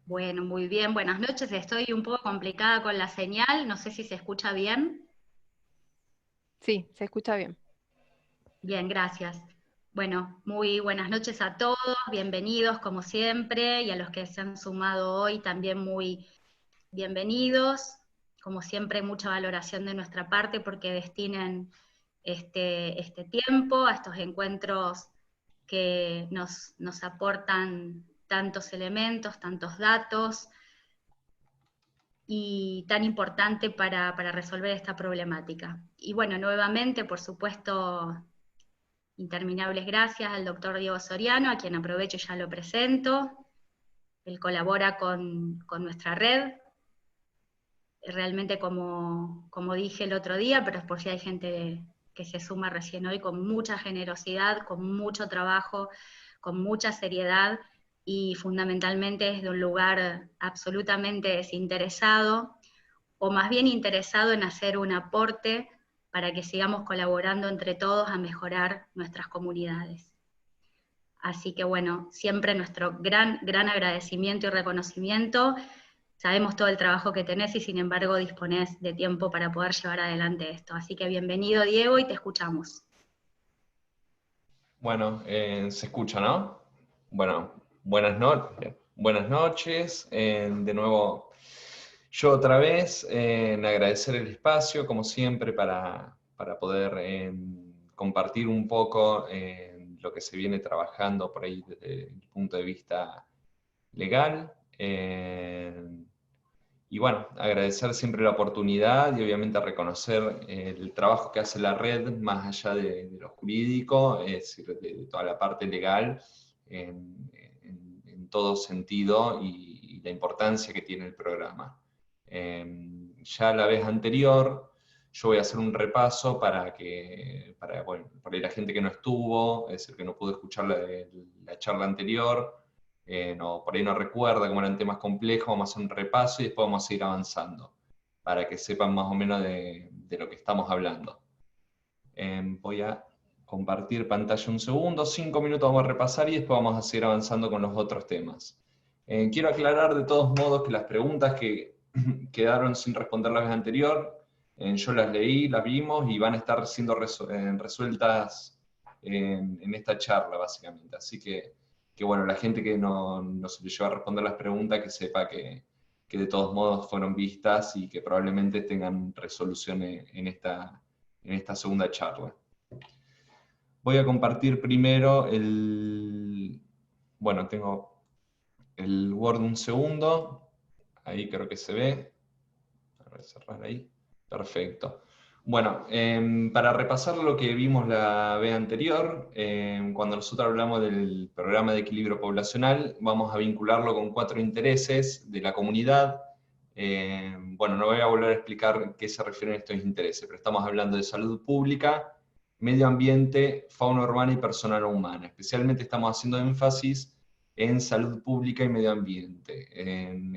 Bueno, muy bien, buenas noches. Estoy un poco complicada con la señal, no sé si se escucha bien. Sí, se escucha bien. Bien, gracias. Bueno, muy buenas noches a todos, bienvenidos como siempre, y a los que se han sumado hoy también muy bienvenidos. Como siempre, mucha valoración de nuestra parte porque destinen este tiempo a estos encuentros que nos aportan tantos elementos, tantos datos y tan importante para resolver esta problemática. Y bueno, nuevamente, por supuesto, interminables gracias al doctor Diego Soriano, a quien aprovecho y ya lo presento. Él colabora con nuestra red, realmente como dije el otro día, pero es por si hay gente que se suma recién hoy, con mucha generosidad, con mucho trabajo, con mucha seriedad y fundamentalmente desde un lugar absolutamente desinteresado, o más bien interesado en hacer un aporte para que sigamos colaborando entre todos a mejorar nuestras comunidades. Así que bueno, siempre nuestro gran agradecimiento y reconocimiento. Sabemos todo el trabajo que tenés y sin embargo disponés de tiempo para poder llevar adelante esto. Así que bienvenido, Diego, y te escuchamos. Bueno, se escucha, ¿no? Bueno, buenas noches. De nuevo, yo otra vez, en agradecer el espacio, como siempre, para poder compartir un poco lo que se viene trabajando por ahí desde el punto de vista legal. Y bueno, agradecer siempre la oportunidad y obviamente reconocer el trabajo que hace la red más allá de lo jurídico, es decir, de toda la parte legal en todo sentido y la importancia que tiene el programa. Ya la vez anterior, yo voy a hacer un repaso bueno, para la gente que no estuvo, es decir, que no pudo escuchar la charla anterior, no, por ahí no recuerda cómo eran temas complejos, vamos a hacer un repaso y después vamos a ir avanzando, para que sepan más o menos de lo que estamos hablando. Voy a compartir pantalla un segundo, 5 minutos vamos a repasar y después vamos a seguir avanzando con los otros temas. Quiero aclarar de todos modos que las preguntas que quedaron sin responder la vez anterior, yo las leí, las vimos y van a estar siendo resueltas en esta charla, básicamente. Así que bueno, la gente que no se le lleva a responder las preguntas, que sepa que de todos modos fueron vistas y que probablemente tengan resolución en esta segunda charla. Voy a compartir primero bueno, tengo el Word un segundo, ahí creo que se ve, a ver, cerrar ahí, perfecto. Bueno, para repasar lo que vimos la vez anterior, cuando nosotros hablamos del programa de equilibrio poblacional, vamos a vincularlo con 4 intereses de la comunidad. Bueno, no voy a volver a explicar qué se refieren estos intereses, pero estamos hablando de salud pública, medio ambiente, fauna urbana y persona no humana. Especialmente estamos haciendo énfasis en salud pública y medio ambiente,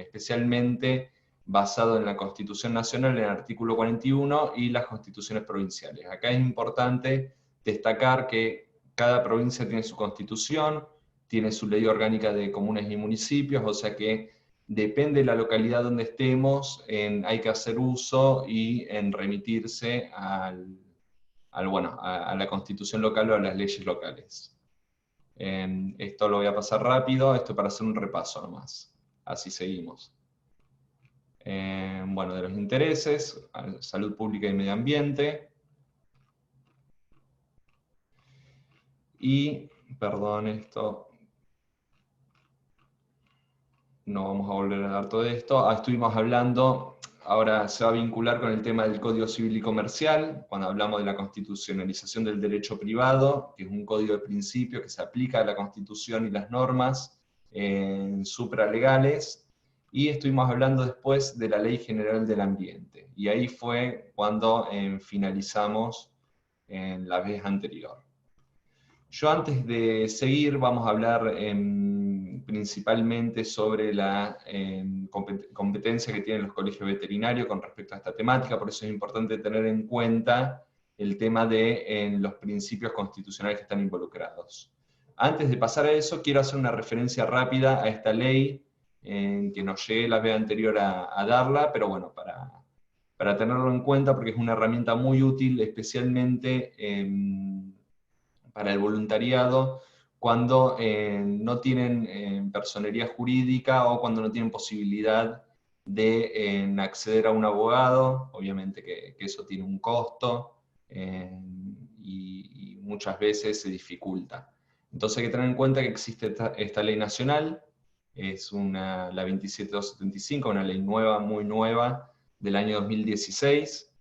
especialmente basado en la Constitución Nacional, en el artículo 41, y las constituciones provinciales. Acá es importante destacar que cada provincia tiene su constitución, tiene su ley orgánica de comunas y municipios, o sea que depende de la localidad donde estemos, hay que hacer uso y en remitirse bueno, a la constitución local o a las leyes locales. Esto lo voy a pasar rápido, esto para hacer un repaso nomás. Así seguimos. Bueno, de los intereses, salud pública y medio ambiente. Y, perdón, esto, no vamos a volver a dar todo esto. Estuvimos hablando, ahora se va a vincular con el tema del Código Civil y Comercial, cuando hablamos de la constitucionalización del derecho privado, que es un código de principios que se aplica a la Constitución y las normas supralegales. Y estuvimos hablando después de la Ley General del Ambiente. Y ahí fue cuando finalizamos en la vez anterior. Yo antes de seguir vamos a hablar principalmente sobre la competencia que tienen los colegios veterinarios con respecto a esta temática, por eso es importante tener en cuenta el tema de los principios constitucionales que están involucrados. Antes de pasar a eso, quiero hacer una referencia rápida a esta ley que no llegué la vez anterior a darla, pero bueno, para tenerlo en cuenta, porque es una herramienta muy útil, especialmente para el voluntariado, cuando no tienen personería jurídica o cuando no tienen posibilidad de acceder a un abogado. Obviamente que eso tiene un costo y muchas veces se dificulta. Entonces hay que tener en cuenta que existe esta ley nacional, es la 27275, una ley nueva, muy nueva, del año 2016.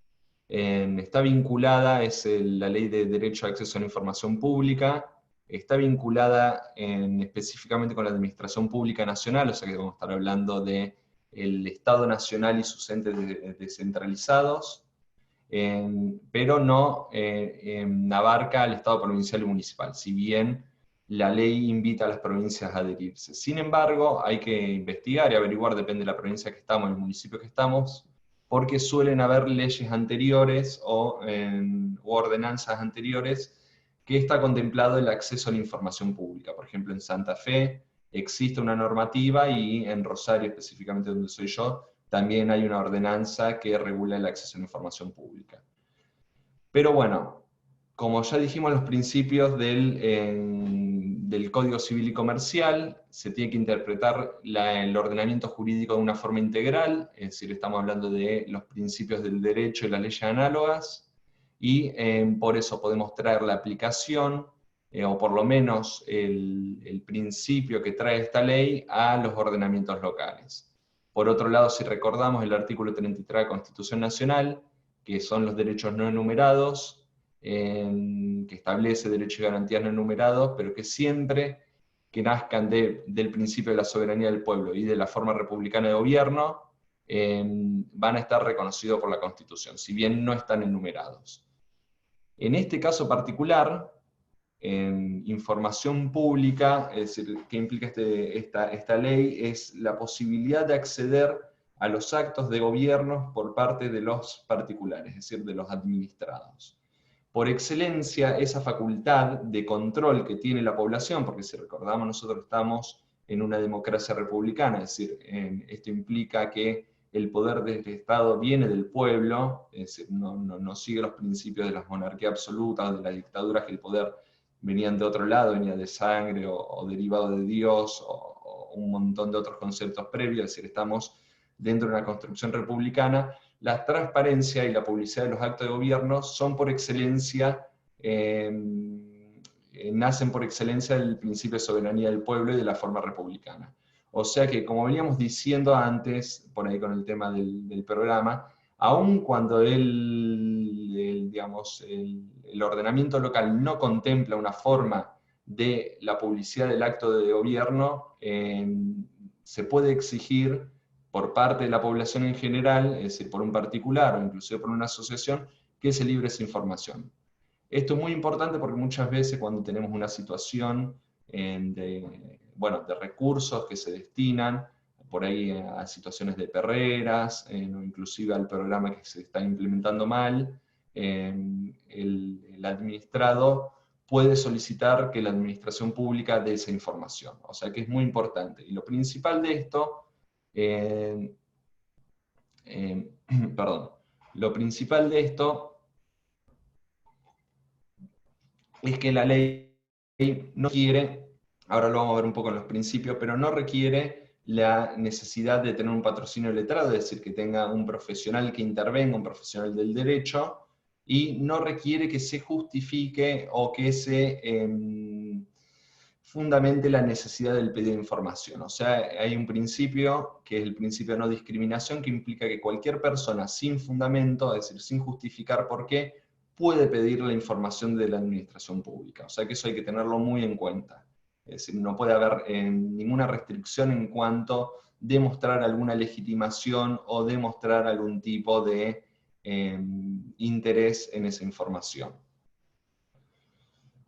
Está vinculada, es la Ley de Derecho a Acceso a la Información Pública, está vinculada específicamente con la Administración Pública Nacional, o sea que vamos a estar hablando del Estado Nacional y sus entes descentralizados, pero no abarca al Estado provincial y municipal, si bien la ley invita a las provincias a adherirse. Sin embargo, hay que investigar y averiguar, depende de la provincia que estamos, el municipio que estamos, porque suelen haber leyes anteriores o ordenanzas anteriores que está contemplado el acceso a la información pública. Por ejemplo, en Santa Fe existe una normativa y en Rosario, específicamente donde soy yo, también hay una ordenanza que regula el acceso a la información pública. Pero bueno, como ya dijimos, los principios del Código Civil y Comercial, se tiene que interpretar el ordenamiento jurídico de una forma integral, es decir, estamos hablando de los principios del derecho y las leyes análogas, y por eso podemos traer la aplicación, o por lo menos el principio que trae esta ley, a los ordenamientos locales. Por otro lado, si recordamos el artículo 33 de la Constitución Nacional, que son los derechos no enumerados, que establece derechos y garantías no enumerados, pero que siempre que nazcan del principio de la soberanía del pueblo y de la forma republicana de gobierno, van a estar reconocidos por la Constitución, si bien no están enumerados. En este caso particular, información pública, es decir, ¿qué implica esta ley? Es la posibilidad de acceder a los actos de gobierno por parte de los particulares, es decir, de los administrados. Por excelencia, esa facultad de control que tiene la población, porque si recordamos, nosotros estamos en una democracia republicana, es decir, esto implica que el poder del Estado viene del pueblo, es decir, no sigue los principios de las monarquías absolutas, de las dictaduras, que el poder venían de otro lado, venía de sangre o derivado de Dios, o un montón de otros conceptos previos, es decir, estamos dentro de una construcción republicana. La transparencia y la publicidad de los actos de gobierno son por excelencia, nacen por excelencia del principio de soberanía del pueblo y de la forma republicana. O sea que, como veníamos diciendo antes, por ahí con el tema del programa, aun cuando el ordenamiento local no contempla una forma de la publicidad del acto de gobierno, se puede exigir por parte de la población en general, es decir, por un particular o inclusive por una asociación, que se libre esa información. Esto es muy importante porque muchas veces cuando tenemos una situación de recursos que se destinan por ahí a situaciones de perreras, o inclusive al programa que se está implementando mal, el administrado puede solicitar que la administración pública dé esa información. O sea que es muy importante. Y lo principal de esto, lo principal de esto es que la ley no quiere, ahora lo vamos a ver un poco en los principios, pero no requiere la necesidad de tener un patrocinio letrado, es decir, que tenga un profesional que intervenga, un profesional del derecho, y no requiere que se justifique o que se fundamente la necesidad del pedido de información. O sea, hay un principio, que es el principio de no discriminación, que implica que cualquier persona sin fundamento, es decir, sin justificar por qué, puede pedir la información de la administración pública. O sea que eso hay que tenerlo muy en cuenta. Es decir, no puede haber ninguna restricción en cuanto a demostrar alguna legitimación o demostrar algún tipo de interés en esa información.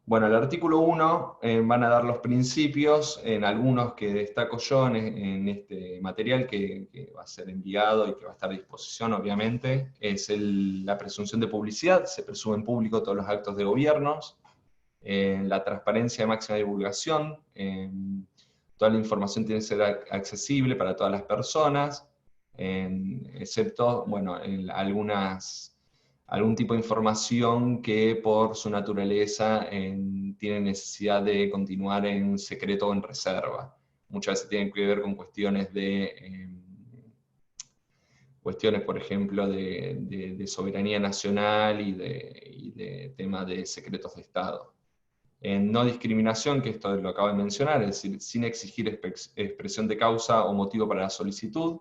Bueno, el artículo 1 van a dar los principios, en algunos que destaco yo en este material que va a ser enviado y que va a estar a disposición, obviamente, es la presunción de publicidad, se presumen público todos los actos de gobiernos, la transparencia de máxima divulgación, toda la información tiene que ser accesible para todas las personas, excepto, bueno, algún tipo de información que por su naturaleza tiene necesidad de continuar en secreto o en reserva. Muchas veces tienen que ver con cuestiones por ejemplo, de soberanía nacional y de tema de secretos de Estado. En no discriminación, que esto lo acabo de mencionar, es decir, sin exigir expresión de causa o motivo para la solicitud.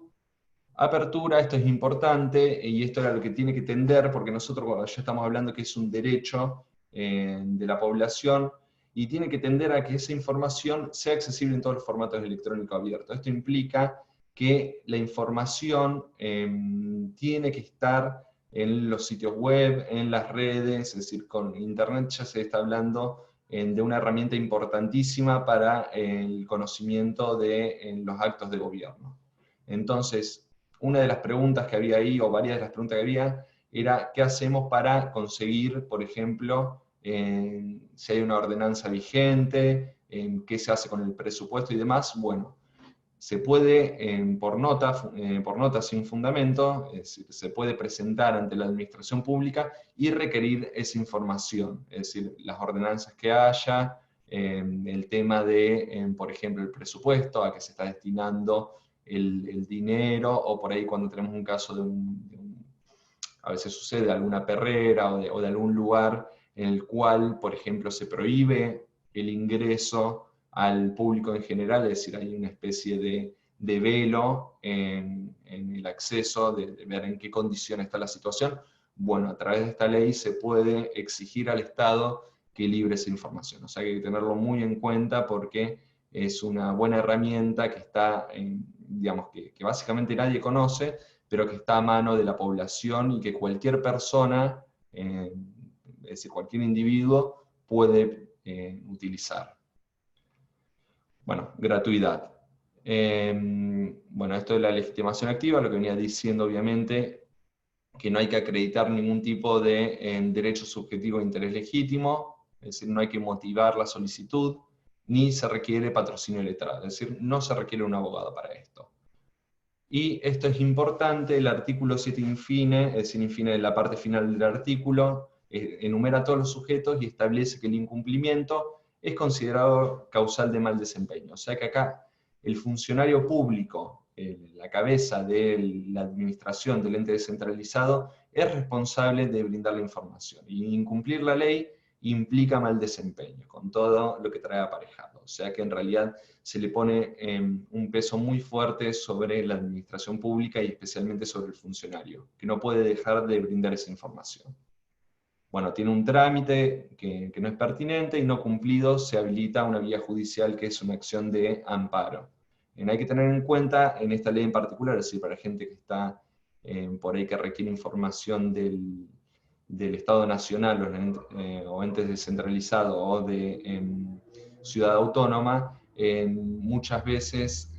Apertura, esto es importante, y esto era lo que tiene que tender, porque nosotros ya estamos hablando que es un derecho de la población, y tiene que tender a que esa información sea accesible en todos los formatos electrónicos abiertos. Esto implica que la información tiene que estar en los sitios web, en las redes, es decir, con Internet ya se está hablando de una herramienta importantísima para el conocimiento de los actos de gobierno. Entonces, una de las preguntas que había ahí, o varias de las preguntas que había, era ¿qué hacemos para conseguir, por ejemplo, si hay una ordenanza vigente, qué se hace con el presupuesto y demás? Bueno, se puede, por nota sin fundamento, es decir, se puede presentar ante la administración pública y requerir esa información, es decir, las ordenanzas que haya, el tema de, por ejemplo, el presupuesto, a qué se está destinando el dinero, o por ahí cuando tenemos un caso a veces sucede alguna perrera o de algún lugar en el cual, por ejemplo, se prohíbe el ingreso al público en general, es decir, hay una especie de velo en el acceso, de ver en qué condición está la situación. Bueno, a través de esta ley se puede exigir al Estado que libre esa información. O sea, que hay que tenerlo muy en cuenta porque es una buena herramienta que está, digamos, que básicamente nadie conoce, pero que está a mano de la población y que cualquier persona, es decir, cualquier individuo puede utilizar. Bueno, gratuidad. Bueno, esto de la legitimación activa, lo que venía diciendo obviamente, que no hay que acreditar ningún tipo de derecho subjetivo de interés legítimo, es decir, no hay que motivar la solicitud, ni se requiere patrocinio letrado, es decir, no se requiere un abogado para esto. Y esto es importante, el artículo 7 infine, es decir, infine en la parte final del artículo, enumera todos los sujetos y establece que el incumplimiento es considerado causal de mal desempeño. O sea que acá el funcionario público, la cabeza de la administración del ente descentralizado, es responsable de brindar la información. Y incumplir la ley implica mal desempeño, con todo lo que trae aparejado. O sea que en realidad se le pone un peso muy fuerte sobre la administración pública y especialmente sobre el funcionario, que no puede dejar de brindar esa información. Bueno, tiene un trámite que no es pertinente y no cumplido, se habilita una vía judicial que es una acción de amparo. Hay que tener en cuenta, en esta ley en particular, es decir, para gente que está por ahí que requiere información del Estado Nacional o entes descentralizados o de ciudad autónoma, muchas veces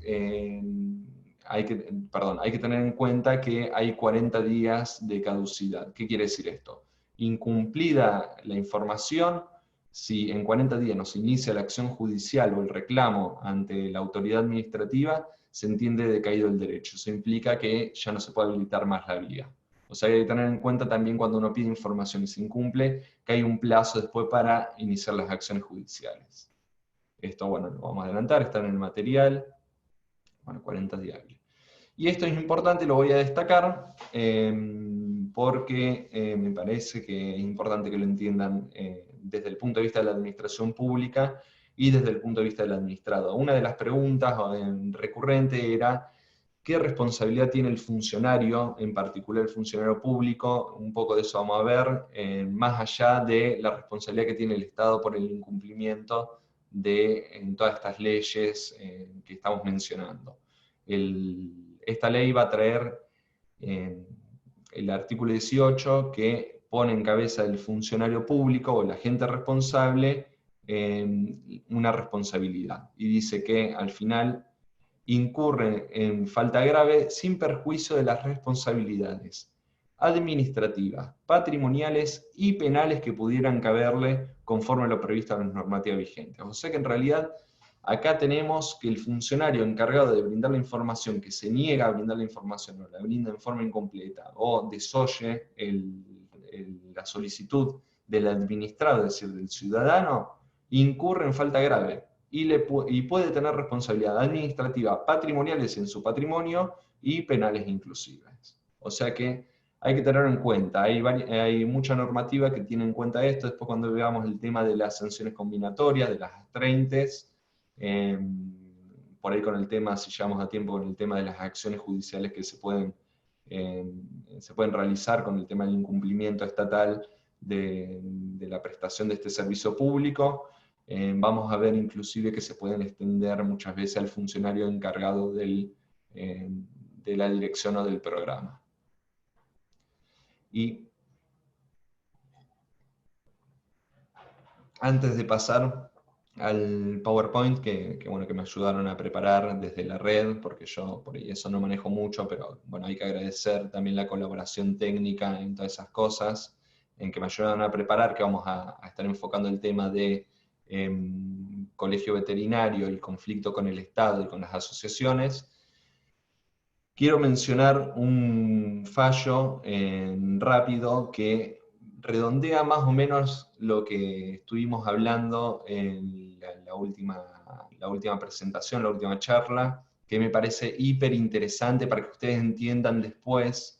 hay que tener en cuenta que hay 40 días de caducidad. ¿Qué quiere decir esto? Incumplida la información, si en 40 días no se inicia la acción judicial o el reclamo ante la autoridad administrativa, se entiende decaído el derecho. Eso implica que ya no se puede habilitar más la vía. O sea, hay que tener en cuenta también cuando uno pide información y se incumple, que hay un plazo después para iniciar las acciones judiciales. Esto, bueno, lo vamos a adelantar, está en el material. Bueno, 40 días hábiles. Y esto es importante, lo voy a destacar, porque me parece que es importante que lo entiendan desde el punto de vista de la administración pública y desde el punto de vista del administrado. Una de las preguntas recurrentes era ¿qué responsabilidad tiene el funcionario, en particular el funcionario público? Un poco de eso vamos a ver, más allá de la responsabilidad que tiene el Estado por el incumplimiento de todas estas leyes que estamos mencionando. Esta ley va a traer el artículo 18 que pone en cabeza del funcionario público o el agente responsable una responsabilidad. Y dice que al final incurre en falta grave sin perjuicio de las responsabilidades administrativas, patrimoniales y penales que pudieran caberle conforme a lo previsto en las normativas vigentes. O sea que en realidad Acá tenemos que el funcionario encargado de brindar la información, que se niega a brindar la información, o la brinda en forma incompleta, o desoye la solicitud del administrado, es decir, del ciudadano, incurre en falta grave y puede tener responsabilidad administrativa patrimoniales en su patrimonio y penales inclusive. O sea que hay que tenerlo en cuenta. Hay mucha normativa que tiene en cuenta esto. Después, cuando veamos el tema de las sanciones combinatorias, de las 30, por ahí con el tema, si llegamos a tiempo, con el tema de las acciones judiciales que se pueden realizar con el tema del incumplimiento estatal de la prestación de este servicio público. Vamos a ver inclusive que se pueden extender muchas veces al funcionario encargado de la dirección o del programa. Y antes de pasar al PowerPoint, que me ayudaron a preparar desde la red, porque yo por ahí eso no manejo mucho, pero bueno, hay que agradecer también la colaboración técnica en todas esas cosas, en que me ayudaron a preparar, que vamos a estar enfocando el tema de colegio veterinario, el conflicto con el Estado y con las asociaciones. Quiero mencionar un fallo rápido que redondea más o menos lo que estuvimos hablando en la última presentación, la última charla, que me parece hiper interesante para que ustedes entiendan después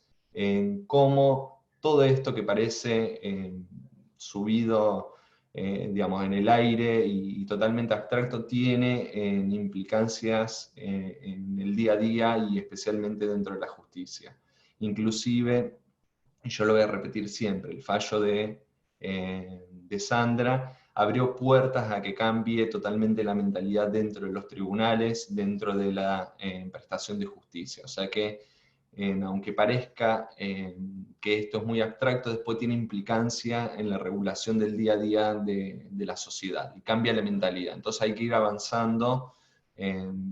cómo todo esto que parece subido digamos, en el aire y totalmente abstracto tiene implicancias en el día a día y especialmente dentro de la justicia. Inclusive, y yo lo voy a repetir siempre, el fallo de Sandra abrió puertas a que cambie totalmente la mentalidad dentro de los tribunales, dentro de la prestación de justicia. O sea que, aunque parezca que esto es muy abstracto, después tiene implicancia en la regulación del día a día de la sociedad, y cambia la mentalidad. Entonces hay que ir avanzando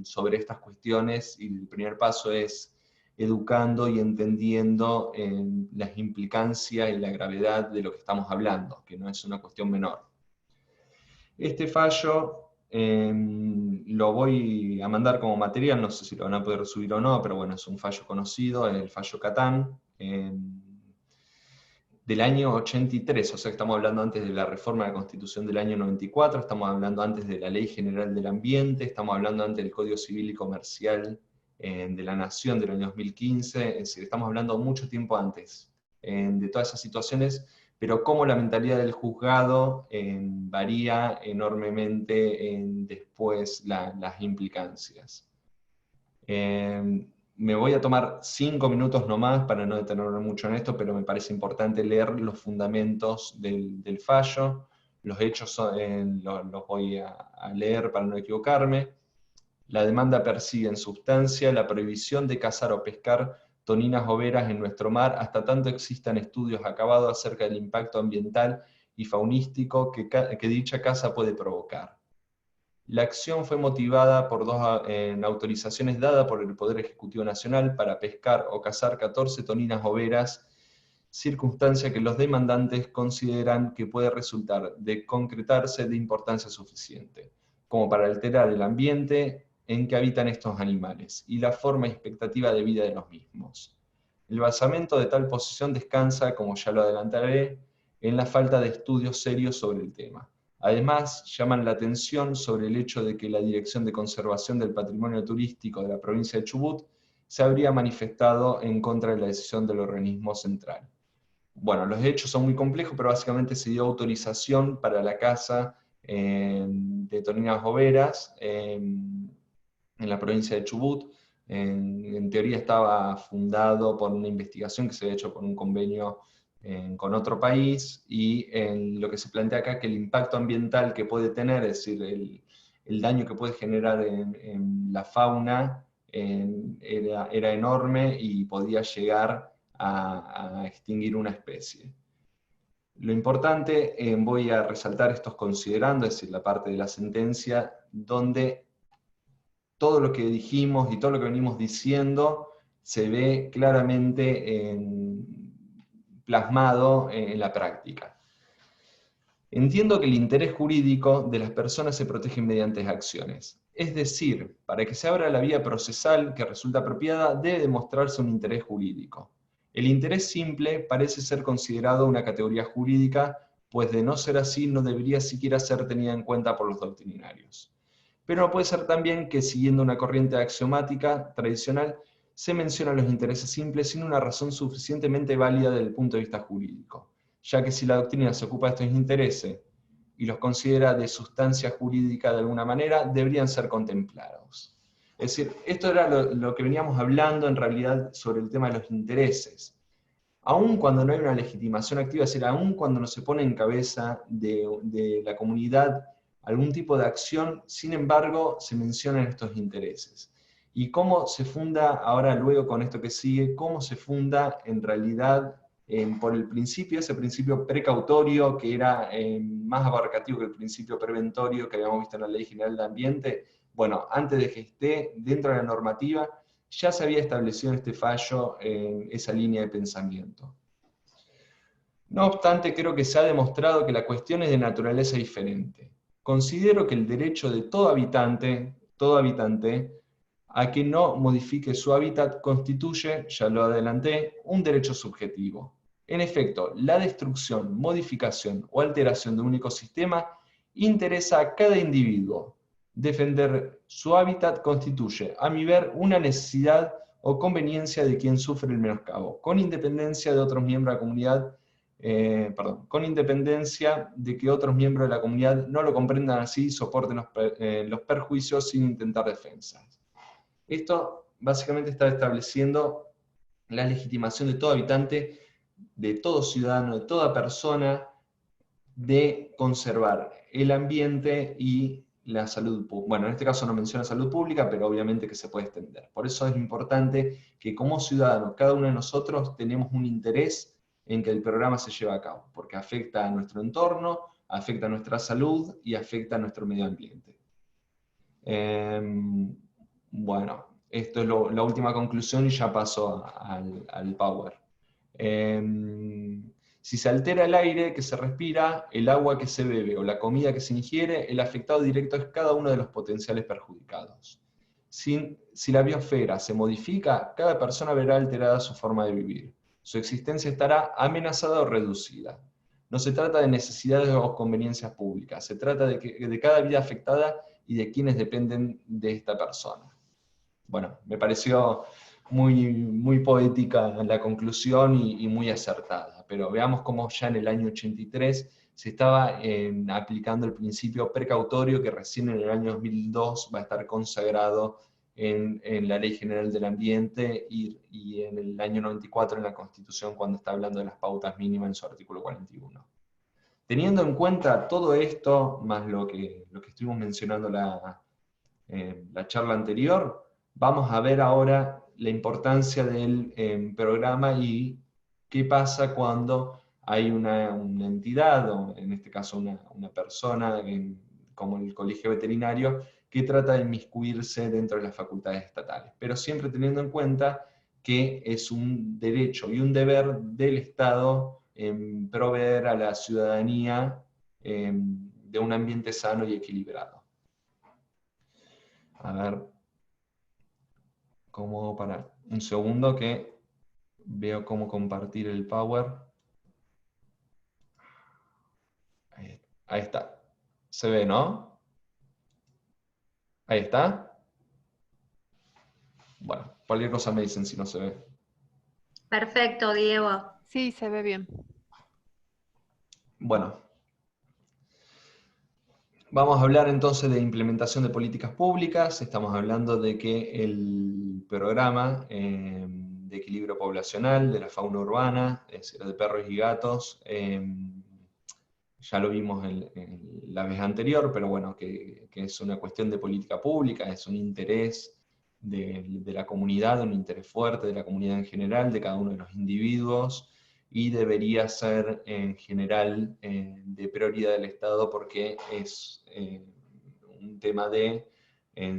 sobre estas cuestiones, y el primer paso es educando y entendiendo las implicancias y la gravedad de lo que estamos hablando, que no es una cuestión menor. Este fallo lo voy a mandar como material, no sé si lo van a poder subir o no, pero bueno, es un fallo conocido, el fallo Catán, del año 83, o sea que estamos hablando antes de la reforma de la Constitución del año 94, estamos hablando antes de la Ley General del Ambiente, estamos hablando antes del Código Civil y Comercial de la Nación del año 2015, es decir, estamos hablando mucho tiempo antes de todas esas situaciones, pero cómo la mentalidad del juzgado varía enormemente después las implicancias. Me voy a tomar 5 minutos nomás para no detenerme mucho en esto, pero me parece importante leer los fundamentos del fallo. Los hechos los voy a leer para no equivocarme. La demanda persigue en sustancia la prohibición de cazar o pescar toninas boveras en nuestro mar hasta tanto existan estudios acabados acerca del impacto ambiental y faunístico que dicha caza puede provocar. La acción fue motivada por dos autorizaciones dadas por el Poder Ejecutivo Nacional para pescar o cazar 14 toninas boveras, circunstancia que los demandantes consideran que puede resultar de concretarse de importancia suficiente, como para alterar el ambiente en que habitan estos animales y la forma y expectativa de vida de los mismos. El basamento de tal posición descansa, como ya lo adelantaré, en la falta de estudios serios sobre el tema. Además, llaman la atención sobre el hecho de que la Dirección de Conservación del Patrimonio Turístico de la provincia de Chubut se habría manifestado en contra de la decisión del organismo central. Bueno, los hechos son muy complejos, pero básicamente se dio autorización para la caza de toninas boveras en la provincia de Chubut. En teoría estaba fundado por una investigación que se había hecho por un convenio con otro país, y lo que se plantea acá, que el impacto ambiental que puede tener, es decir, el daño que puede generar en la fauna, era enorme y podía llegar a extinguir una especie. Lo importante, voy a resaltar estos considerando, es decir, la parte de la sentencia, donde todo lo que dijimos y todo lo que venimos diciendo se ve claramente plasmado en la práctica. Entiendo que el interés jurídico de las personas se protege mediante acciones. Es decir, para que se abra la vía procesal que resulta apropiada, debe demostrarse un interés jurídico. El interés simple parece ser considerado una categoría jurídica, pues de no ser así no debería siquiera ser tenida en cuenta por los doctrinarios. Pero no puede ser también que, siguiendo una corriente axiomática tradicional, se mencionan los intereses simples sin una razón suficientemente válida desde el punto de vista jurídico, ya que si la doctrina se ocupa de estos intereses y los considera de sustancia jurídica de alguna manera, deberían ser contemplados. Es decir, esto era lo que veníamos hablando en realidad sobre el tema de los intereses. Aun cuando no hay una legitimación activa, es decir, aun cuando no se pone en cabeza de la comunidad algún tipo de acción, sin embargo, se mencionan estos intereses. Y cómo se funda, ahora luego con esto que sigue, cómo se funda en realidad por el principio, ese principio precautorio que era más abarcativo que el principio preventorio que habíamos visto en la Ley General de Ambiente. Bueno, antes de que esté dentro de la normativa, ya se había establecido en este fallo esa línea de pensamiento. No obstante, creo que se ha demostrado que la cuestión es de naturaleza diferente. Considero que el derecho de todo habitante, a que no modifique su hábitat constituye, ya lo adelanté, un derecho subjetivo. En efecto, la destrucción, modificación o alteración de un ecosistema interesa a cada individuo. Defender su hábitat constituye, a mi ver, una necesidad o conveniencia de quien sufre el menoscabo, con independencia de otros miembros de la comunidad, con independencia de que otros miembros de la comunidad no lo comprendan así y soporten los perjuicios sin intentar defensas. Esto básicamente está estableciendo la legitimación de todo habitante, de todo ciudadano, de toda persona, de conservar el ambiente y la salud pública. Bueno, en este caso no menciona salud pública, pero obviamente que se puede extender. Por eso es importante que como ciudadanos, cada uno de nosotros tenemos un interés en que el programa se lleve a cabo, porque afecta a nuestro entorno, afecta a nuestra salud y afecta a nuestro medio ambiente. Bueno, esto es la última conclusión y ya paso al Power. Si se altera el aire que se respira, el agua que se bebe o la comida que se ingiere, el afectado directo es cada uno de los potenciales perjudicados. Si la biosfera se modifica, cada persona verá alterada su forma de vivir. Su existencia estará amenazada o reducida. No se trata de necesidades o conveniencias públicas, se trata de cada vida afectada y de quienes dependen de esta persona. Bueno, me pareció muy poética la conclusión y muy acertada, pero veamos cómo ya en el año 83 se estaba aplicando el principio precautorio que recién en el año 2002 va a estar consagrado en la Ley General del Ambiente y en el año 94 en la Constitución cuando está hablando de las pautas mínimas en su artículo 41. Teniendo en cuenta todo esto, más lo que estuvimos mencionando la charla anterior, vamos a ver ahora la importancia del programa y qué pasa cuando hay una entidad, o en este caso una persona, como el colegio veterinario, que trata de inmiscuirse dentro de las facultades estatales, pero siempre teniendo en cuenta que es un derecho y un deber del Estado proveer a la ciudadanía de un ambiente sano y equilibrado. A ver, ¿cómo parar? Un segundo que veo cómo compartir el Power. Ahí está. ¿Se ve, no? Ahí está. Bueno, cualquier cosa me dicen si no se ve. Perfecto, Diego. Sí, se ve bien. Bueno. Vamos a hablar entonces de implementación de políticas públicas. Estamos hablando de que el programa de equilibrio poblacional de la fauna urbana, es decir, de perros y gatos, ya lo vimos la vez anterior, pero bueno, que es una cuestión de política pública, es un interés de la comunidad, un interés fuerte de la comunidad en general, de cada uno de los individuos, y debería ser en general de prioridad del Estado porque es un tema de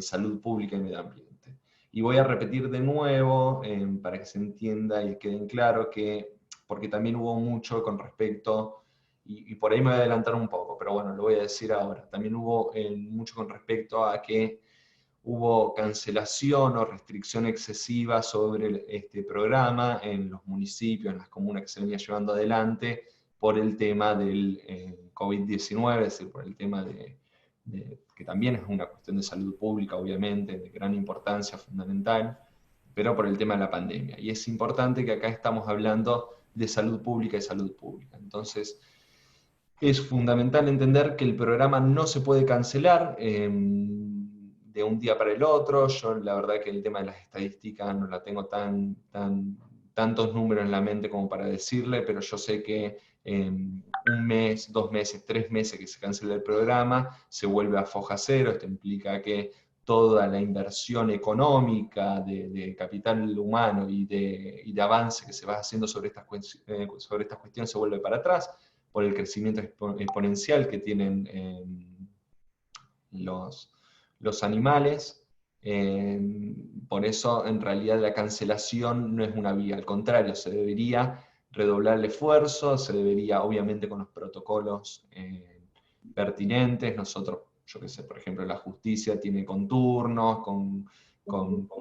salud pública y medio ambiente. Y voy a repetir de nuevo para que se entienda y queden claro que, porque también hubo mucho con respecto y por ahí me voy a adelantar un poco, pero bueno, lo voy a decir ahora. También hubo mucho con respecto a que hubo cancelación o restricción excesiva sobre este programa en los municipios, en las comunas que se venía llevando adelante por el tema del COVID-19, es decir, por el tema que también es una cuestión de salud pública, obviamente, de gran importancia, fundamental, pero por el tema de la pandemia. Y es importante que acá estamos hablando de salud pública y salud pública. Entonces, es fundamental entender que el programa no se puede cancelar de un día para el otro. Yo la verdad que el tema de las estadísticas no la tengo tantos números en la mente como para decirle, pero yo sé que en un mes, 2 meses, 3 meses que se cancela el programa, se vuelve a foja cero. Esto implica que toda la inversión económica de capital humano y de avance que se va haciendo sobre estas cuestiones se vuelve para atrás por el crecimiento exponencial que tienen los animales. Por eso, en realidad, la cancelación no es una vía, al contrario, se debería redoblar el esfuerzo, se debería, obviamente, con los protocolos pertinentes. Nosotros, yo qué sé, por ejemplo, la justicia tiene con turnos, con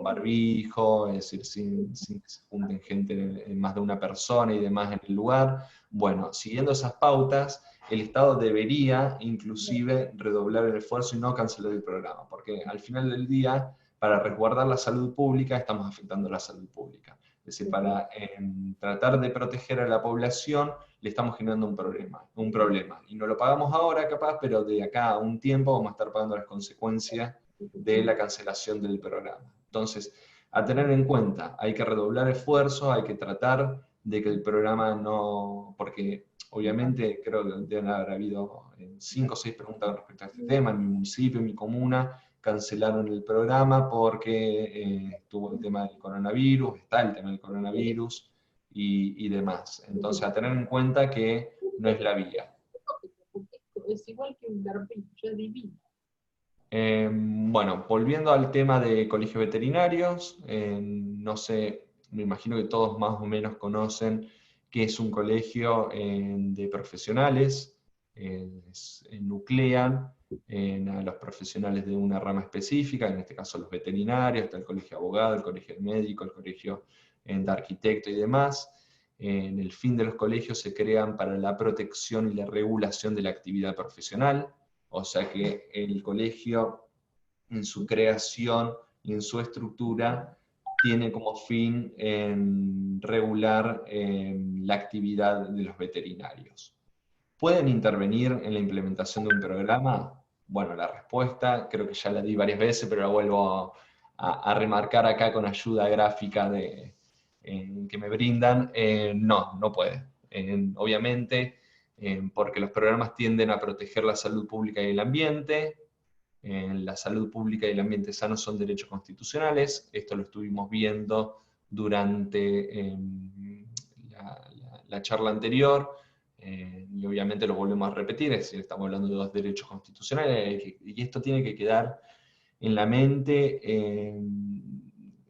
barbijo, es decir, sin que se junten gente, más de una persona y demás en el lugar. Bueno, siguiendo esas pautas, el Estado debería inclusive redoblar el esfuerzo y no cancelar el programa, porque al final del día, para resguardar la salud pública, estamos afectando la salud pública. Es decir, para tratar de proteger a la población, le estamos generando un problema. Y no lo pagamos ahora, capaz, pero de acá a un tiempo vamos a estar pagando las consecuencias de la cancelación del programa. Entonces, a tener en cuenta, hay que redoblar esfuerzos, hay que tratar de que el programa no, porque obviamente creo que deben haber habido 5 o 6 preguntas respecto a este tema. En mi municipio, en mi comuna, cancelaron el programa porque estuvo el tema del coronavirus, está el tema del coronavirus y demás. Entonces, a tener en cuenta que no es la vía. Es igual que un garpincho, es divino. Bueno, volviendo al tema de colegios veterinarios, no sé, me imagino que todos más o menos conocen que es un colegio de profesionales, nuclean a los profesionales de una rama específica, en este caso los veterinarios, está el colegio de abogados, el colegio de médico, el colegio de arquitecto y demás. En el fin de los colegios se crean para la protección y la regulación de la actividad profesional, o sea que el colegio en su creación y en su estructura tiene como fin regular la actividad de los veterinarios. ¿Pueden intervenir en la implementación de un programa? Bueno, la respuesta creo que ya la di varias veces, pero la vuelvo a remarcar acá con ayuda gráfica que me brindan. No puede. Obviamente, porque los programas tienden a proteger la salud pública y el ambiente. La salud pública y el ambiente sano son derechos constitucionales. Esto lo estuvimos viendo durante la charla anterior, y obviamente lo volvemos a repetir, es decir, estamos hablando de 2 derechos constitucionales, y esto tiene que quedar en la mente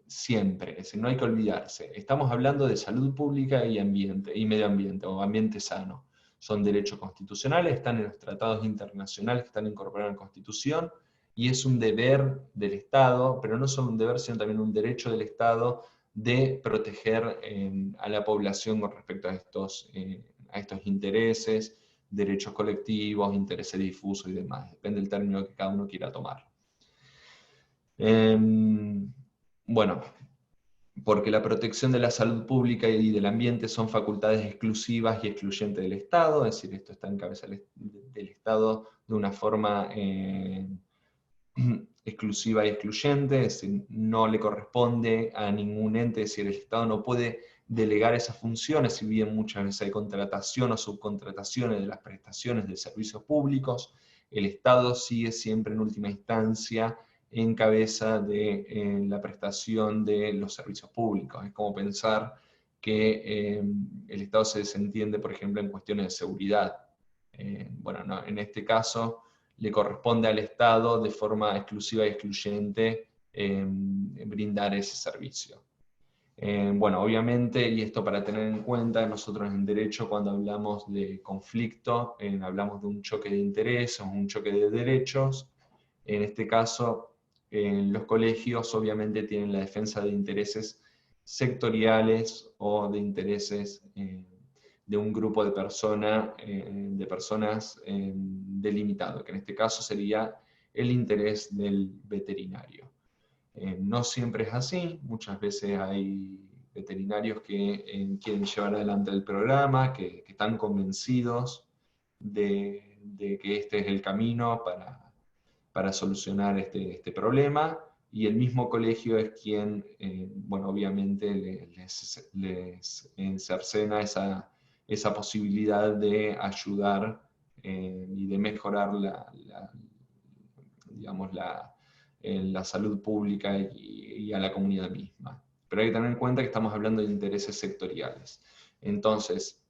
siempre, es decir, no hay que olvidarse. Estamos hablando de salud pública y ambiente, y medio ambiente, o ambiente sano. Son derechos constitucionales, están en los tratados internacionales que están incorporados en la Constitución, y es un deber del Estado, pero no solo un deber, sino también un derecho del Estado de proteger a la población con respecto a estos intereses, derechos colectivos, intereses difusos y demás. Depende del término que cada uno quiera tomar. Bueno, porque la protección de la salud pública y del ambiente son facultades exclusivas y excluyentes del Estado, es decir, esto está en cabeza del Estado de una forma exclusiva y excluyente, es decir, no le corresponde a ningún ente, es decir, el Estado no puede delegar esas funciones, si bien muchas veces hay contratación o subcontrataciones de las prestaciones de servicios públicos, el Estado sigue siempre en última instancia en cabeza de la prestación de los servicios públicos. Es como pensar que el Estado se desentiende, por ejemplo, en cuestiones de seguridad. Bueno, no, en este caso le corresponde al Estado de forma exclusiva y excluyente brindar ese servicio. Bueno, obviamente, y esto para tener en cuenta, nosotros en derecho cuando hablamos de conflicto, hablamos de un choque de intereses, un choque de derechos. En este caso, los colegios obviamente tienen la defensa de intereses sectoriales o de intereses de un grupo de personas delimitado, que en este caso sería el interés del veterinario. No siempre es así, muchas veces hay veterinarios que quieren llevar adelante el programa, que están convencidos de que este es el camino para solucionar este problema, y el mismo colegio es quien, bueno, obviamente les cercena esa posibilidad de ayudar y de mejorar digamos, la salud pública y a la comunidad misma. Pero hay que tener en cuenta que estamos hablando de intereses sectoriales. Entonces,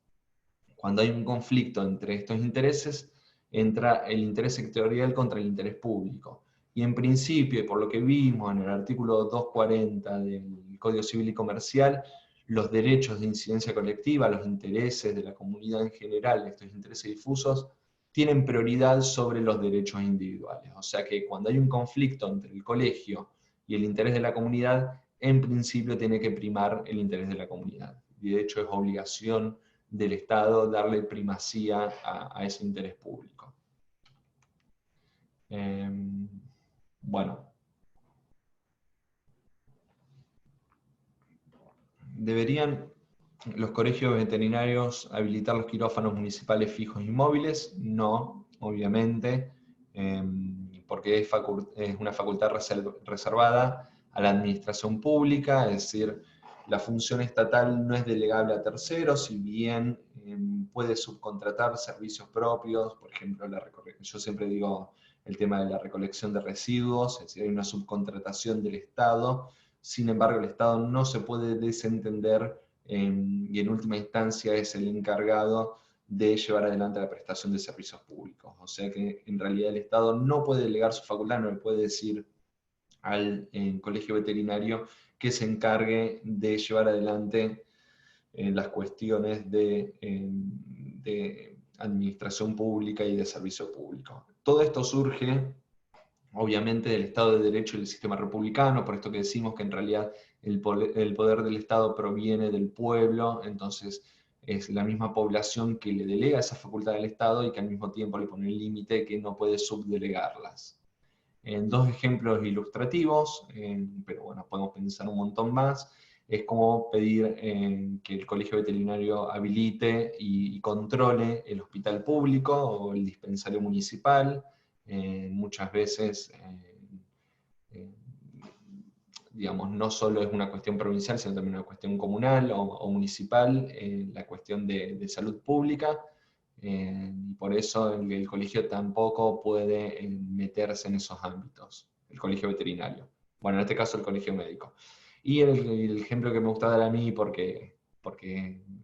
cuando hay un conflicto entre estos intereses, entra el interés sectorial contra el interés público. Y en principio, por lo que vimos en el artículo 240 del Código Civil y Comercial, los derechos de incidencia colectiva, los intereses de la comunidad en general, estos intereses difusos, tienen prioridad sobre los derechos individuales. O sea que cuando hay un conflicto entre el colegio y el interés de la comunidad, en principio tiene que primar el interés de la comunidad. Y de hecho es obligación del Estado darle primacía a ese interés público. Bueno. ¿Deberían los colegios veterinarios habilitar los quirófanos municipales fijos y móviles? No, obviamente, porque es una facultad reservada a la administración pública, es decir, la función estatal no es delegable a terceros, si bien puede subcontratar servicios propios, por ejemplo, yo siempre digo el tema de la recolección de residuos, es decir, hay una subcontratación del Estado. Sin embargo, el Estado no se puede desentender y en última instancia es el encargado de llevar adelante la prestación de servicios públicos. O sea que en realidad el Estado no puede delegar su facultad, no le puede decir al colegio veterinario que se encargue de llevar adelante las cuestiones de administración pública y de servicio público. Todo esto surge obviamente del Estado de Derecho y del sistema republicano, por esto que decimos que en realidad el poder del Estado proviene del pueblo, entonces es la misma población que le delega esa facultad al Estado y que al mismo tiempo le pone el límite que no puede subdelegarlas. En dos ejemplos ilustrativos, pero bueno, podemos pensar un montón más, es como pedir que el colegio veterinario habilite y controle el hospital público o el dispensario municipal. Muchas veces, digamos, no solo es una cuestión provincial, sino también una cuestión comunal o municipal, la cuestión de salud pública, y por eso el colegio tampoco puede meterse en esos ámbitos, el colegio veterinario. Bueno, en este caso el colegio médico. Y el ejemplo que me gusta dar a mí, porque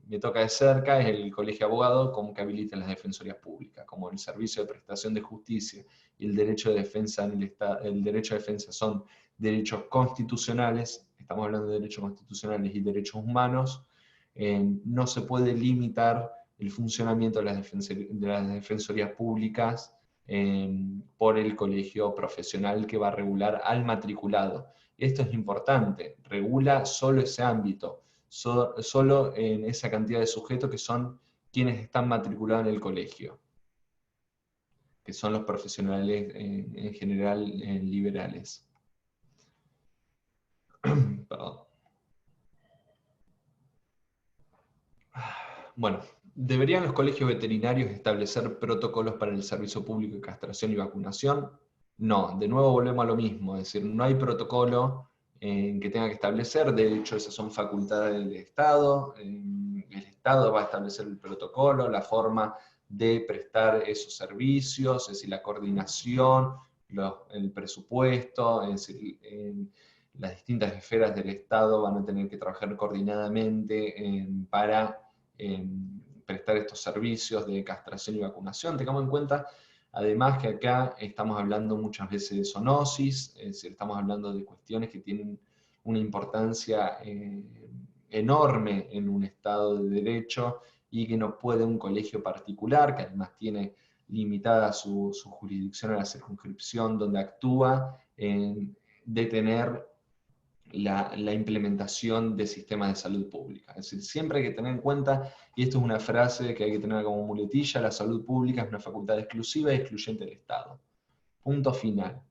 me toca de cerca, es el colegio abogado, como que habilita las defensorías públicas, como el servicio de prestación de justicia y el derecho de defensa en el Estado. El derecho de defensa son derechos constitucionales, estamos hablando de derechos constitucionales y derechos humanos, no se puede limitar el funcionamiento de las defensorías públicas por el colegio profesional que va a regular al matriculado. Esto es importante, regula solo ese ámbito, solo en esa cantidad de sujetos que son quienes están matriculados en el colegio, que son los profesionales en general liberales. Perdón. Bueno, ¿deberían los colegios veterinarios establecer protocolos para el servicio público de castración y vacunación? No, de nuevo volvemos a lo mismo, es decir, no hay protocolo que tenga que establecer, de hecho esas son facultades del Estado, el Estado va a establecer el protocolo, la forma de prestar esos servicios, es decir, la coordinación, el presupuesto, es decir, las distintas esferas del Estado van a tener que trabajar coordinadamente para prestar estos servicios de castración y vacunación. Tengamos en cuenta, además, que acá estamos hablando muchas veces de zoonosis, es decir, estamos hablando de cuestiones que tienen una importancia enorme en un Estado de Derecho y que no puede un colegio particular, que además tiene limitada su jurisdicción a la circunscripción donde actúa, en detener la implementación de sistemas de salud pública. Es decir, siempre hay que tener en cuenta, y esto es una frase que hay que tener como muletilla, la salud pública es una facultad exclusiva y excluyente del Estado. Punto final.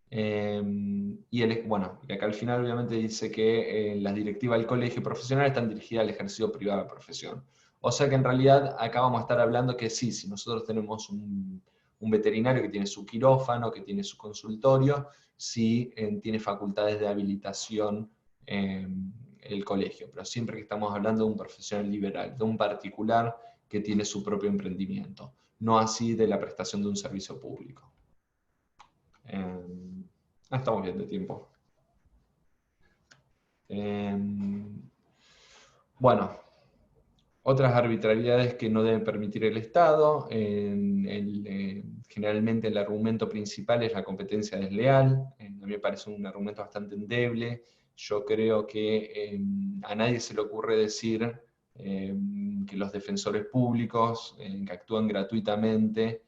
Bueno, y acá al final obviamente dice que las directivas del colegio profesional están dirigidas al ejercicio privado de la profesión. O sea que en realidad acá vamos a estar hablando que sí, si nosotros tenemos un veterinario que tiene su quirófano, que tiene su consultorio, sí tiene facultades de habilitación el colegio, pero siempre que estamos hablando de un profesional liberal, de un particular que tiene su propio emprendimiento, no así de la prestación de un servicio público. Estamos bien de tiempo. Bueno, otras arbitrariedades que no deben permitir el Estado. Generalmente el argumento principal es la competencia desleal. A mí me parece un argumento bastante endeble. Yo creo que a nadie se le ocurre decir que los defensores públicos que actúan gratuitamente,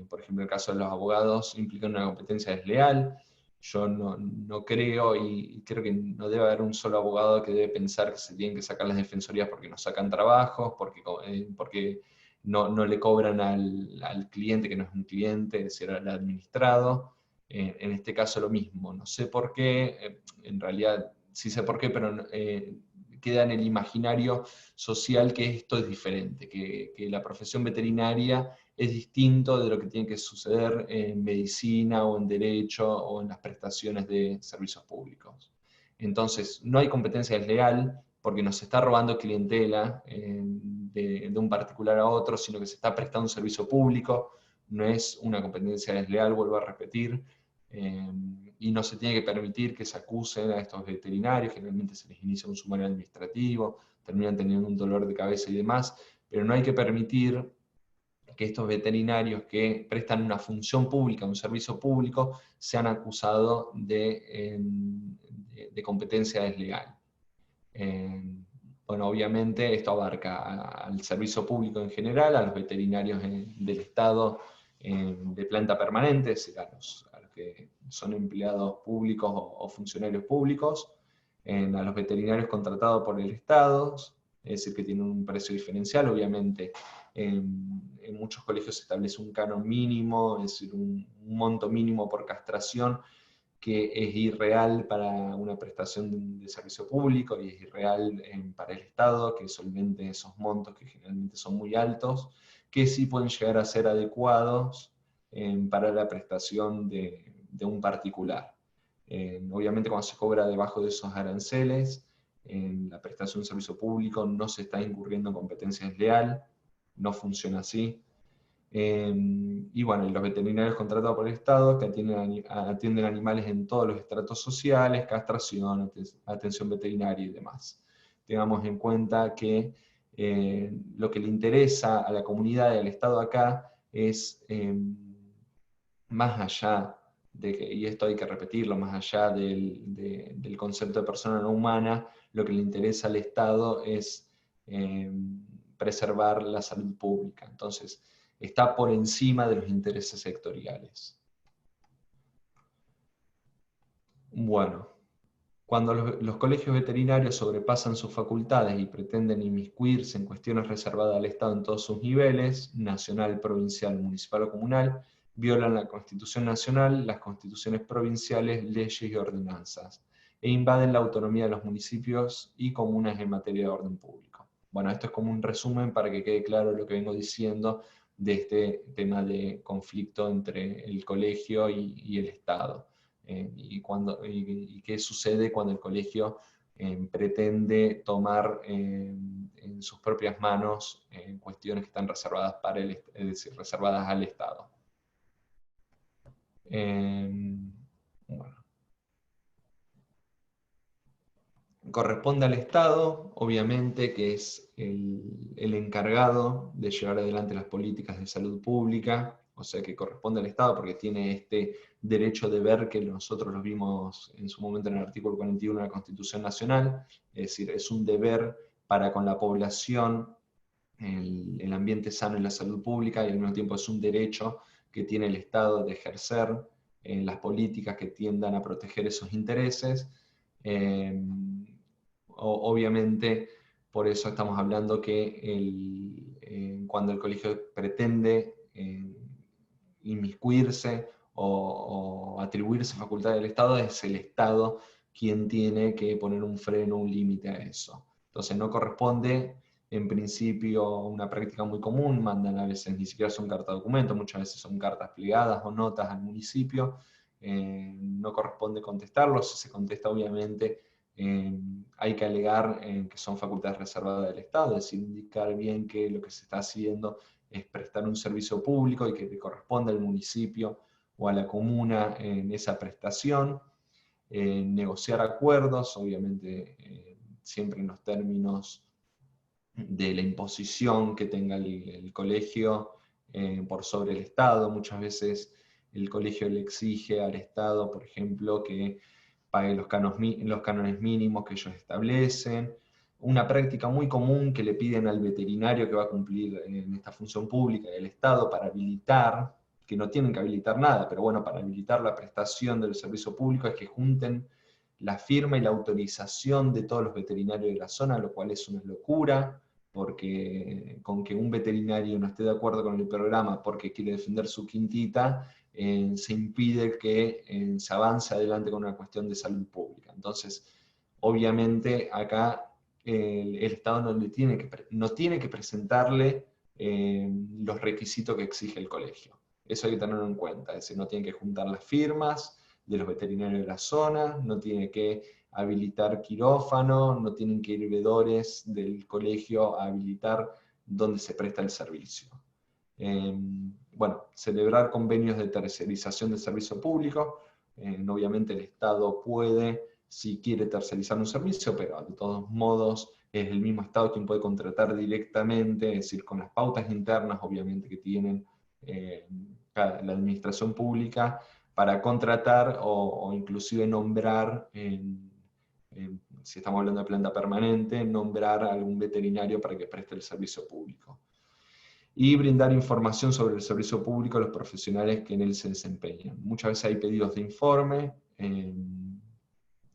por ejemplo el caso de los abogados, implican una competencia desleal. Yo no creo, y creo que no debe haber un solo abogado que debe pensar que se tienen que sacar las defensorías porque no sacan trabajos, porque no le cobran al cliente que no es un cliente, es decir, al administrado. En este caso lo mismo, no sé por qué, en realidad sí sé por qué, pero queda en el imaginario social que esto es diferente, que la profesión veterinaria es distinto de lo que tiene que suceder en medicina o en derecho o en las prestaciones de servicios públicos. Entonces, no hay competencia desleal porque no se está robando clientela de un particular a otro, sino que se está prestando un servicio público, no es una competencia desleal, vuelvo a repetir, y no se tiene que permitir que se acusen a estos veterinarios, generalmente se les inicia un sumario administrativo, terminan teniendo un dolor de cabeza y demás, pero no hay que permitir que estos veterinarios que prestan una función pública, un servicio público, sean acusados de competencia desleal. Bueno, obviamente esto abarca al servicio público en general, a los veterinarios del Estado de planta permanente, es decir, a los que son empleados públicos o funcionarios públicos, a los veterinarios contratados por el Estado, es decir, que tienen un precio diferencial, obviamente. En muchos colegios se establece un canon mínimo, es decir, un monto mínimo por castración, que es irreal para una prestación de servicio público y es irreal para el Estado, que solvente esos montos que generalmente son muy altos, que sí pueden llegar a ser adecuados para la prestación de un particular. Obviamente cuando se cobra debajo de esos aranceles, en la prestación de servicio público no se está incurriendo en competencia desleal, no funciona así. Y bueno, los veterinarios contratados por el Estado que atienden animales en todos los estratos sociales, castración, atención veterinaria y demás. Tengamos en cuenta que lo que le interesa a la comunidad y al Estado acá es, más allá de que, y esto hay que repetirlo, más allá del concepto de persona no humana, lo que le interesa al Estado es preservar la salud pública. Entonces, está por encima de los intereses sectoriales. Bueno, cuando los colegios veterinarios sobrepasan sus facultades y pretenden inmiscuirse en cuestiones reservadas al Estado en todos sus niveles, nacional, provincial, municipal o comunal, violan la Constitución Nacional, las constituciones provinciales, leyes y ordenanzas, e invaden la autonomía de los municipios y comunas en materia de orden público. Bueno, esto es como un resumen para que quede claro lo que vengo diciendo de este tema de conflicto entre el colegio y el Estado. Y qué sucede cuando el colegio pretende tomar en sus propias manos cuestiones que están reservadas es decir, reservadas al Estado. Bueno. Corresponde al Estado, obviamente, que es el encargado de llevar adelante las políticas de salud pública, o sea que corresponde al Estado porque tiene este derecho de ver que nosotros lo vimos en su momento en el artículo 41 de la Constitución Nacional, es decir, es un deber para con la población el ambiente sano y la salud pública, y al mismo tiempo es un derecho que tiene el Estado de ejercer en las políticas que tiendan a proteger esos intereses. Obviamente, por eso estamos hablando que cuando el colegio pretende inmiscuirse o atribuirse facultades del Estado, es el Estado quien tiene que poner un freno, un límite a eso. Entonces no corresponde, en principio, una práctica muy común, mandan a veces, ni siquiera son carta documento, muchas veces son cartas plegadas o notas al municipio, no corresponde contestarlo, si se contesta obviamente hay que alegar que son facultades reservadas del Estado, es decir, indicar bien que lo que se está haciendo es prestar un servicio público y que le corresponde al municipio o a la comuna en esa prestación, negociar acuerdos, obviamente siempre en los términos de la imposición que tenga el colegio por sobre el Estado. Muchas veces el colegio le exige al Estado, por ejemplo, que pague los cánones mínimos que ellos establecen. Una práctica muy común que le piden al veterinario que va a cumplir en esta función pública del Estado para habilitar, que no tienen que habilitar nada, pero bueno, para habilitar la prestación del servicio público es que junten la firma y la autorización de todos los veterinarios de la zona, lo cual es una locura, porque con que un veterinario no esté de acuerdo con el programa porque quiere defender su quintita, se impide que se avance adelante con una cuestión de salud pública. Entonces, obviamente acá el Estado no tiene que presentarle los requisitos que exige el colegio. Eso hay que tenerlo en cuenta, es decir, no tiene que juntar las firmas de los veterinarios de la zona, no tiene que habilitar quirófano, no tienen que ir veedores del colegio a habilitar donde se presta el servicio. Bueno, celebrar convenios de tercerización del servicio público. Obviamente el Estado puede, si quiere, tercerizar un servicio, pero de todos modos es el mismo Estado quien puede contratar directamente, es decir, con las pautas internas, obviamente, que tienen la administración pública, para contratar o inclusive nombrar, si estamos hablando de planta permanente, nombrar a algún veterinario para que preste el servicio público. Y brindar información sobre el servicio público a los profesionales que en él se desempeñan. Muchas veces hay pedidos de informe,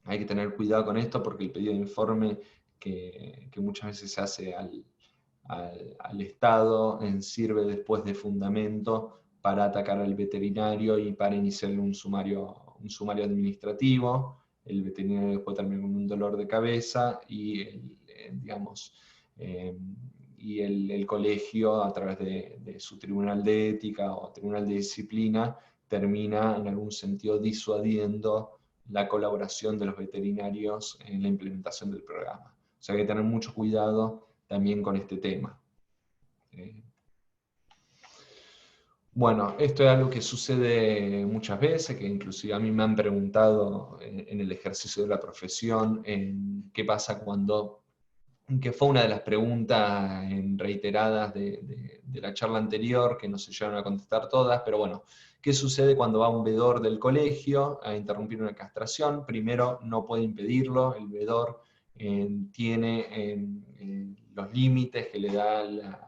hay que tener cuidado con esto porque el pedido de informe que muchas veces se hace al Estado sirve después de fundamento para atacar al veterinario y para iniciarle un sumario administrativo. El veterinario después termina con un dolor de cabeza y el colegio, a través de su tribunal de ética o tribunal de disciplina, termina en algún sentido disuadiendo la colaboración de los veterinarios en la implementación del programa. O sea, hay que tener mucho cuidado también con este tema. Bueno, esto es algo que sucede muchas veces, que inclusive a mí me han preguntado en el ejercicio de la profesión, qué pasa cuando, que fue una de las preguntas reiteradas de la charla anterior, que no se llegaron a contestar todas, pero bueno, ¿qué sucede cuando va un veedor del colegio a interrumpir una castración? Primero, no puede impedirlo, el veedor tiene los límites que le da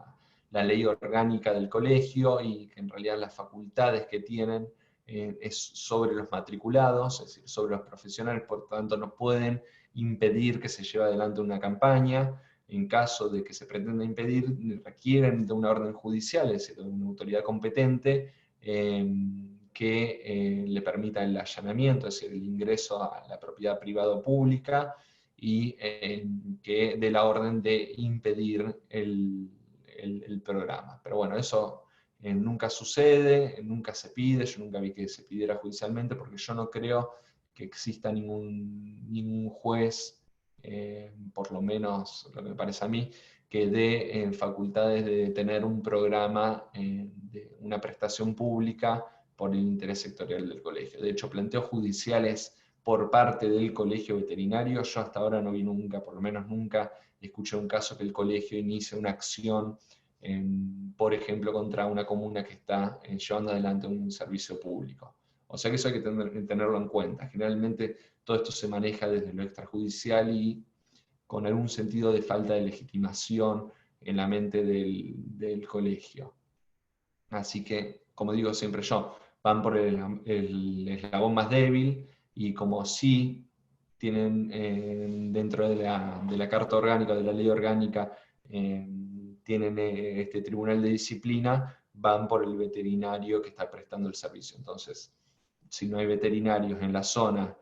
la ley orgánica del colegio y que en realidad las facultades que tienen es sobre los matriculados, es decir, sobre los profesionales, por tanto no pueden impedir que se lleve adelante una campaña. En caso de que se pretenda impedir, requieren de una orden judicial, es decir, de una autoridad competente que le permita el allanamiento, es decir, el ingreso a la propiedad privada o pública, y que dé la orden de impedir el programa. Pero bueno, eso nunca sucede, nunca se pide, yo nunca vi que se pidiera judicialmente, porque yo no creo que exista ningún juez, por lo menos lo que me parece a mí, que dé facultades de tener un programa de una prestación pública por el interés sectorial del colegio. De hecho, planteos judiciales por parte del colegio veterinario, yo hasta ahora no vi nunca, por lo menos nunca escuché un caso que el colegio inicie una acción por ejemplo, contra una comuna que está llevando adelante un servicio público. O sea que eso hay que tenerlo en cuenta. Generalmente todo esto se maneja desde lo extrajudicial y con algún sentido de falta de legitimación en la mente del colegio. Así que, como digo siempre yo, van por el eslabón más débil, y como sí tienen dentro de la Carta Orgánica, de la Ley Orgánica, tienen este tribunal de disciplina, van por el veterinario que está prestando el servicio. Entonces, si no hay veterinarios en la zona,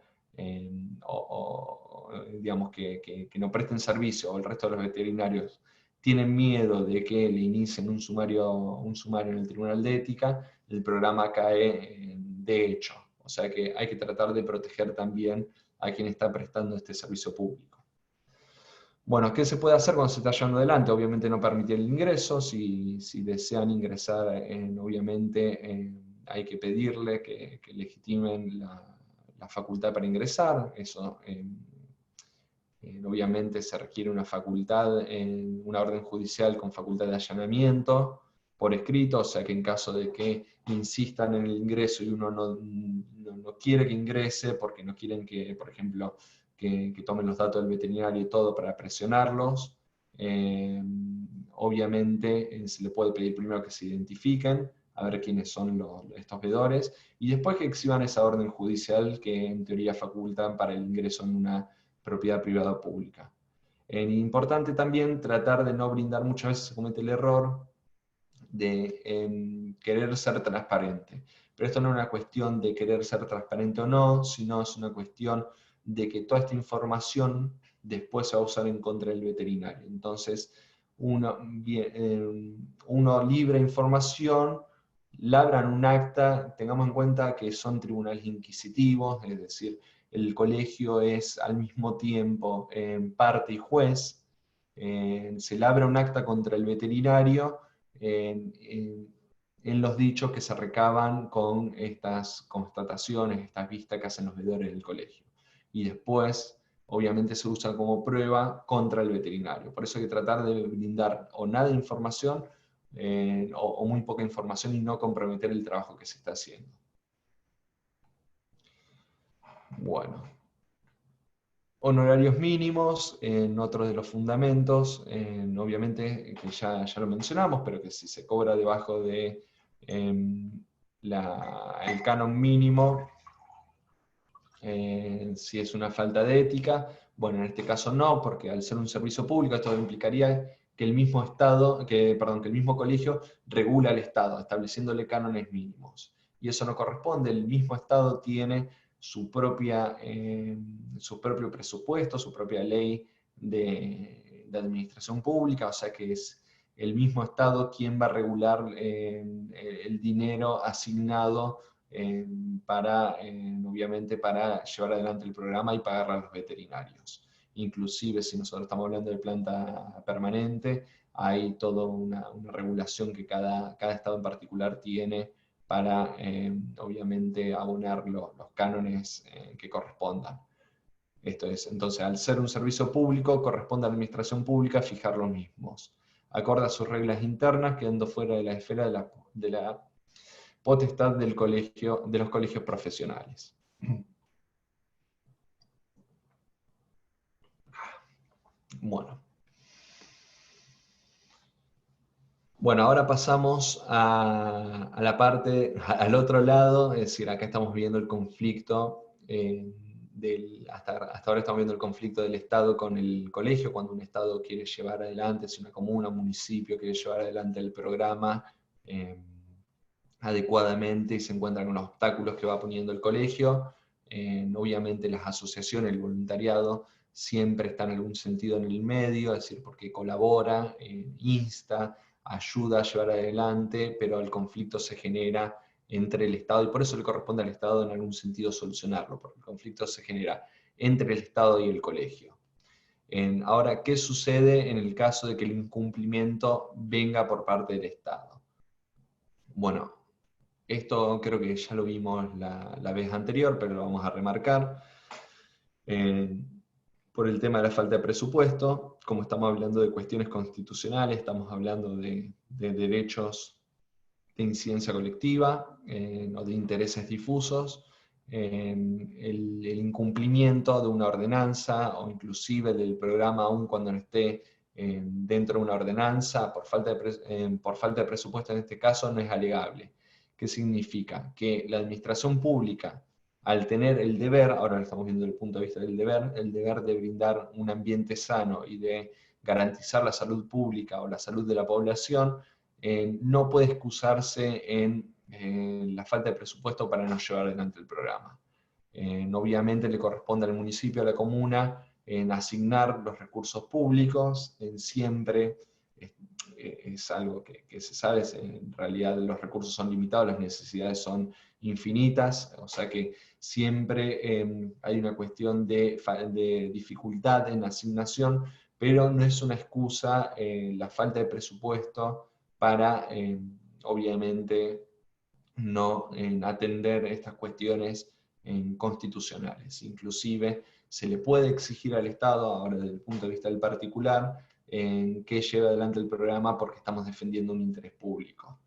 o digamos que no presten servicio, o el resto de los veterinarios tienen miedo de que le inicien un sumario en el Tribunal de Ética, el programa cae de hecho. O sea que hay que tratar de proteger también a quien está prestando este servicio público. Bueno, ¿qué se puede hacer cuando se está llevando adelante? Obviamente no permitir el ingreso. Si desean ingresar, obviamente hay que pedirle que legitimen la facultad para ingresar. Eso obviamente se requiere una facultad, una orden judicial con facultad de allanamiento por escrito, o sea que en caso de que insistan en el ingreso y uno no quiere que ingrese porque no quieren que, por ejemplo, que tomen los datos del veterinario y todo para presionarlos, obviamente se le puede pedir primero que se identifiquen, a ver quiénes son estos veedores, y después que exhiban esa orden judicial que en teoría facultan para el ingreso en una propiedad privada o pública. Importante también tratar de no brindar, muchas veces se comete el error de querer ser transparente. Pero esto no es una cuestión de querer ser transparente o no, sino es una cuestión de que toda esta información después se va a usar en contra del veterinario. Entonces, uno libra información, labran un acta, tengamos en cuenta que son tribunales inquisitivos, es decir, el colegio es al mismo tiempo parte y juez, se labra un acta contra el veterinario en los dichos que se recaban con estas constataciones, estas vistas que hacen los veedores del colegio. Y después, obviamente, se usa como prueba contra el veterinario. Por eso hay que tratar de brindar o nada de información, o muy poca información, y no comprometer el trabajo que se está haciendo. Bueno. Honorarios mínimos, en otro de los fundamentos, obviamente que ya lo mencionamos, pero que si se cobra debajo de el canon mínimo, si es una falta de ética, bueno, en este caso no, porque al ser un servicio público esto implicaría que el mismo colegio regula al Estado, estableciéndole cánones mínimos. Y eso no corresponde, el mismo Estado tiene su propio presupuesto, su propia ley de administración pública, o sea que es el mismo Estado quien va a regular el dinero asignado obviamente para llevar adelante el programa y pagar a los veterinarios. Inclusive si nosotros estamos hablando de planta permanente, hay toda una regulación que cada estado en particular tiene para, obviamente, abonar los cánones que correspondan. Esto es, entonces, al ser un servicio público, corresponde a la administración pública fijar los mismos, acorde a sus reglas internas, quedando fuera de la esfera de la potestad de los colegios profesionales. Bueno, ahora pasamos a la parte, al otro lado, es decir, acá estamos viendo el conflicto, hasta ahora estamos viendo el conflicto del Estado con el colegio, cuando un Estado quiere llevar adelante, si una comuna, un municipio quiere llevar adelante el programa adecuadamente y se encuentran con los obstáculos que va poniendo el colegio. Obviamente las asociaciones, el voluntariado, siempre está en algún sentido en el medio, es decir, porque colabora, insta, ayuda a llevar adelante, pero el conflicto se genera entre el Estado, y por eso le corresponde al Estado en algún sentido solucionarlo, porque el conflicto se genera entre el Estado y el colegio. Ahora, ¿qué sucede en el caso de que el incumplimiento venga por parte del Estado? Bueno, esto creo que ya lo vimos la vez anterior, pero lo vamos a remarcar. por el tema de la falta de presupuesto. Como estamos hablando de cuestiones constitucionales, estamos hablando de derechos de incidencia colectiva o de intereses difusos, el incumplimiento de una ordenanza o inclusive del programa, aun cuando no esté dentro de una ordenanza, por falta de presupuesto en este caso, no es alegable. ¿Qué significa? Que la administración pública, al tener el deber, ahora lo estamos viendo desde el punto de vista del deber, el deber de brindar un ambiente sano y de garantizar la salud pública o la salud de la población, no puede excusarse en la falta de presupuesto para no llevar adelante el programa. Obviamente le corresponde al municipio, a la comuna, en asignar los recursos públicos, siempre es algo que se sabe, en realidad los recursos son limitados, las necesidades son infinitas, o sea que siempre hay una cuestión de dificultad en la asignación, pero no es una excusa la falta de presupuesto para, obviamente, no atender estas cuestiones constitucionales. Inclusive se le puede exigir al Estado, ahora desde el punto de vista del particular, que lleve adelante el programa porque estamos defendiendo un interés público.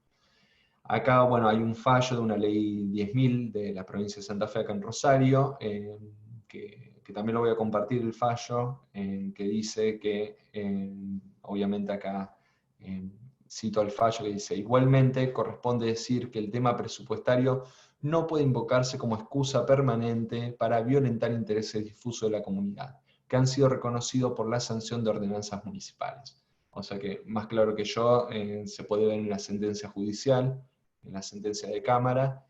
Acá, bueno, hay un fallo de una ley 10.000 de la provincia de Santa Fe, acá en Rosario, que también lo voy a compartir el fallo, que dice que, obviamente acá cito el fallo que dice: igualmente corresponde decir que el tema presupuestario no puede invocarse como excusa permanente para violentar intereses difusos de la comunidad, que han sido reconocidos por la sanción de ordenanzas municipales. O sea que, más claro que yo, se puede ver en la sentencia judicial, en la sentencia de Cámara,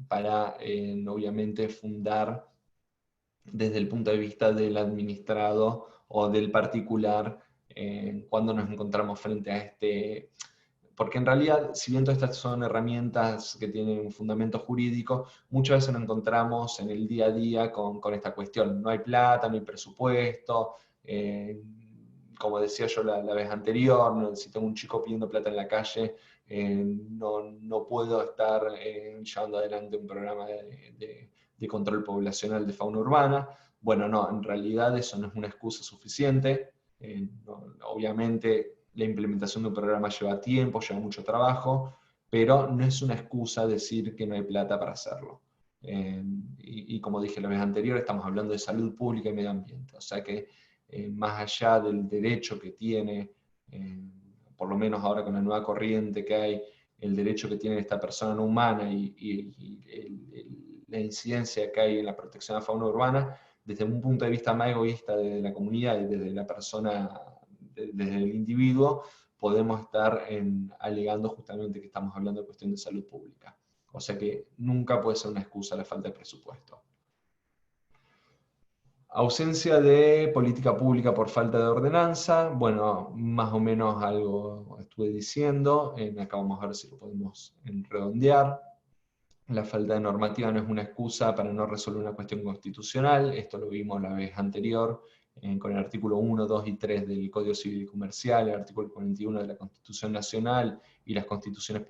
para, obviamente, fundar desde el punto de vista del administrado o del particular, cuando nos encontramos frente a este. Porque en realidad, si bien todas estas son herramientas que tienen un fundamento jurídico, muchas veces nos encontramos en el día a día con esta cuestión. No hay plata, no hay presupuesto. Como decía yo la vez anterior, si tengo un chico pidiendo plata en la calle, no puedo estar llevando adelante un programa de control poblacional de fauna urbana. Bueno, no, en realidad eso no es una excusa suficiente. Obviamente la implementación de un programa lleva tiempo, lleva mucho trabajo, pero no es una excusa decir que no hay plata para hacerlo. Y como dije la vez anterior, estamos hablando de salud pública y medio ambiente, o sea que más allá del derecho que tiene, por lo menos ahora con la nueva corriente que hay, el derecho que tiene esta persona no humana y la incidencia que hay en la protección de la fauna urbana, desde un punto de vista más egoísta de la comunidad y desde la persona, desde el individuo, podemos estar alegando justamente que estamos hablando de cuestión de salud pública. O sea que nunca puede ser una excusa la falta de presupuesto. Ausencia de política pública por falta de ordenanza. Bueno, más o menos algo estuve diciendo. Acá vamos a ver si lo podemos redondear. La falta de normativa no es una excusa para no resolver una cuestión constitucional. Esto lo vimos la vez anterior con el artículo 1, 2 y 3 del Código Civil y Comercial, el artículo 41 de la Constitución Nacional y las constituciones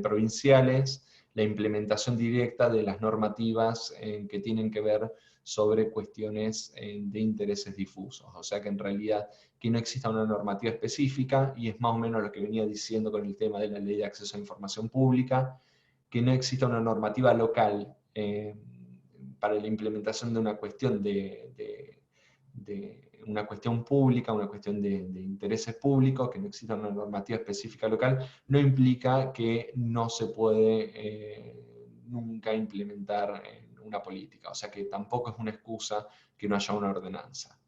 provinciales, la implementación directa de las normativas que tienen que ver sobre cuestiones de intereses difusos. O sea que en realidad que no exista una normativa específica, y es más o menos lo que venía diciendo con el tema de la Ley de Acceso a la Información Pública, que no exista una normativa local para la implementación de una cuestión una cuestión pública, una cuestión de intereses públicos, que no exista una normativa específica local, no implica que no se puede nunca implementar una política. O sea que tampoco es una excusa que no haya una ordenanza.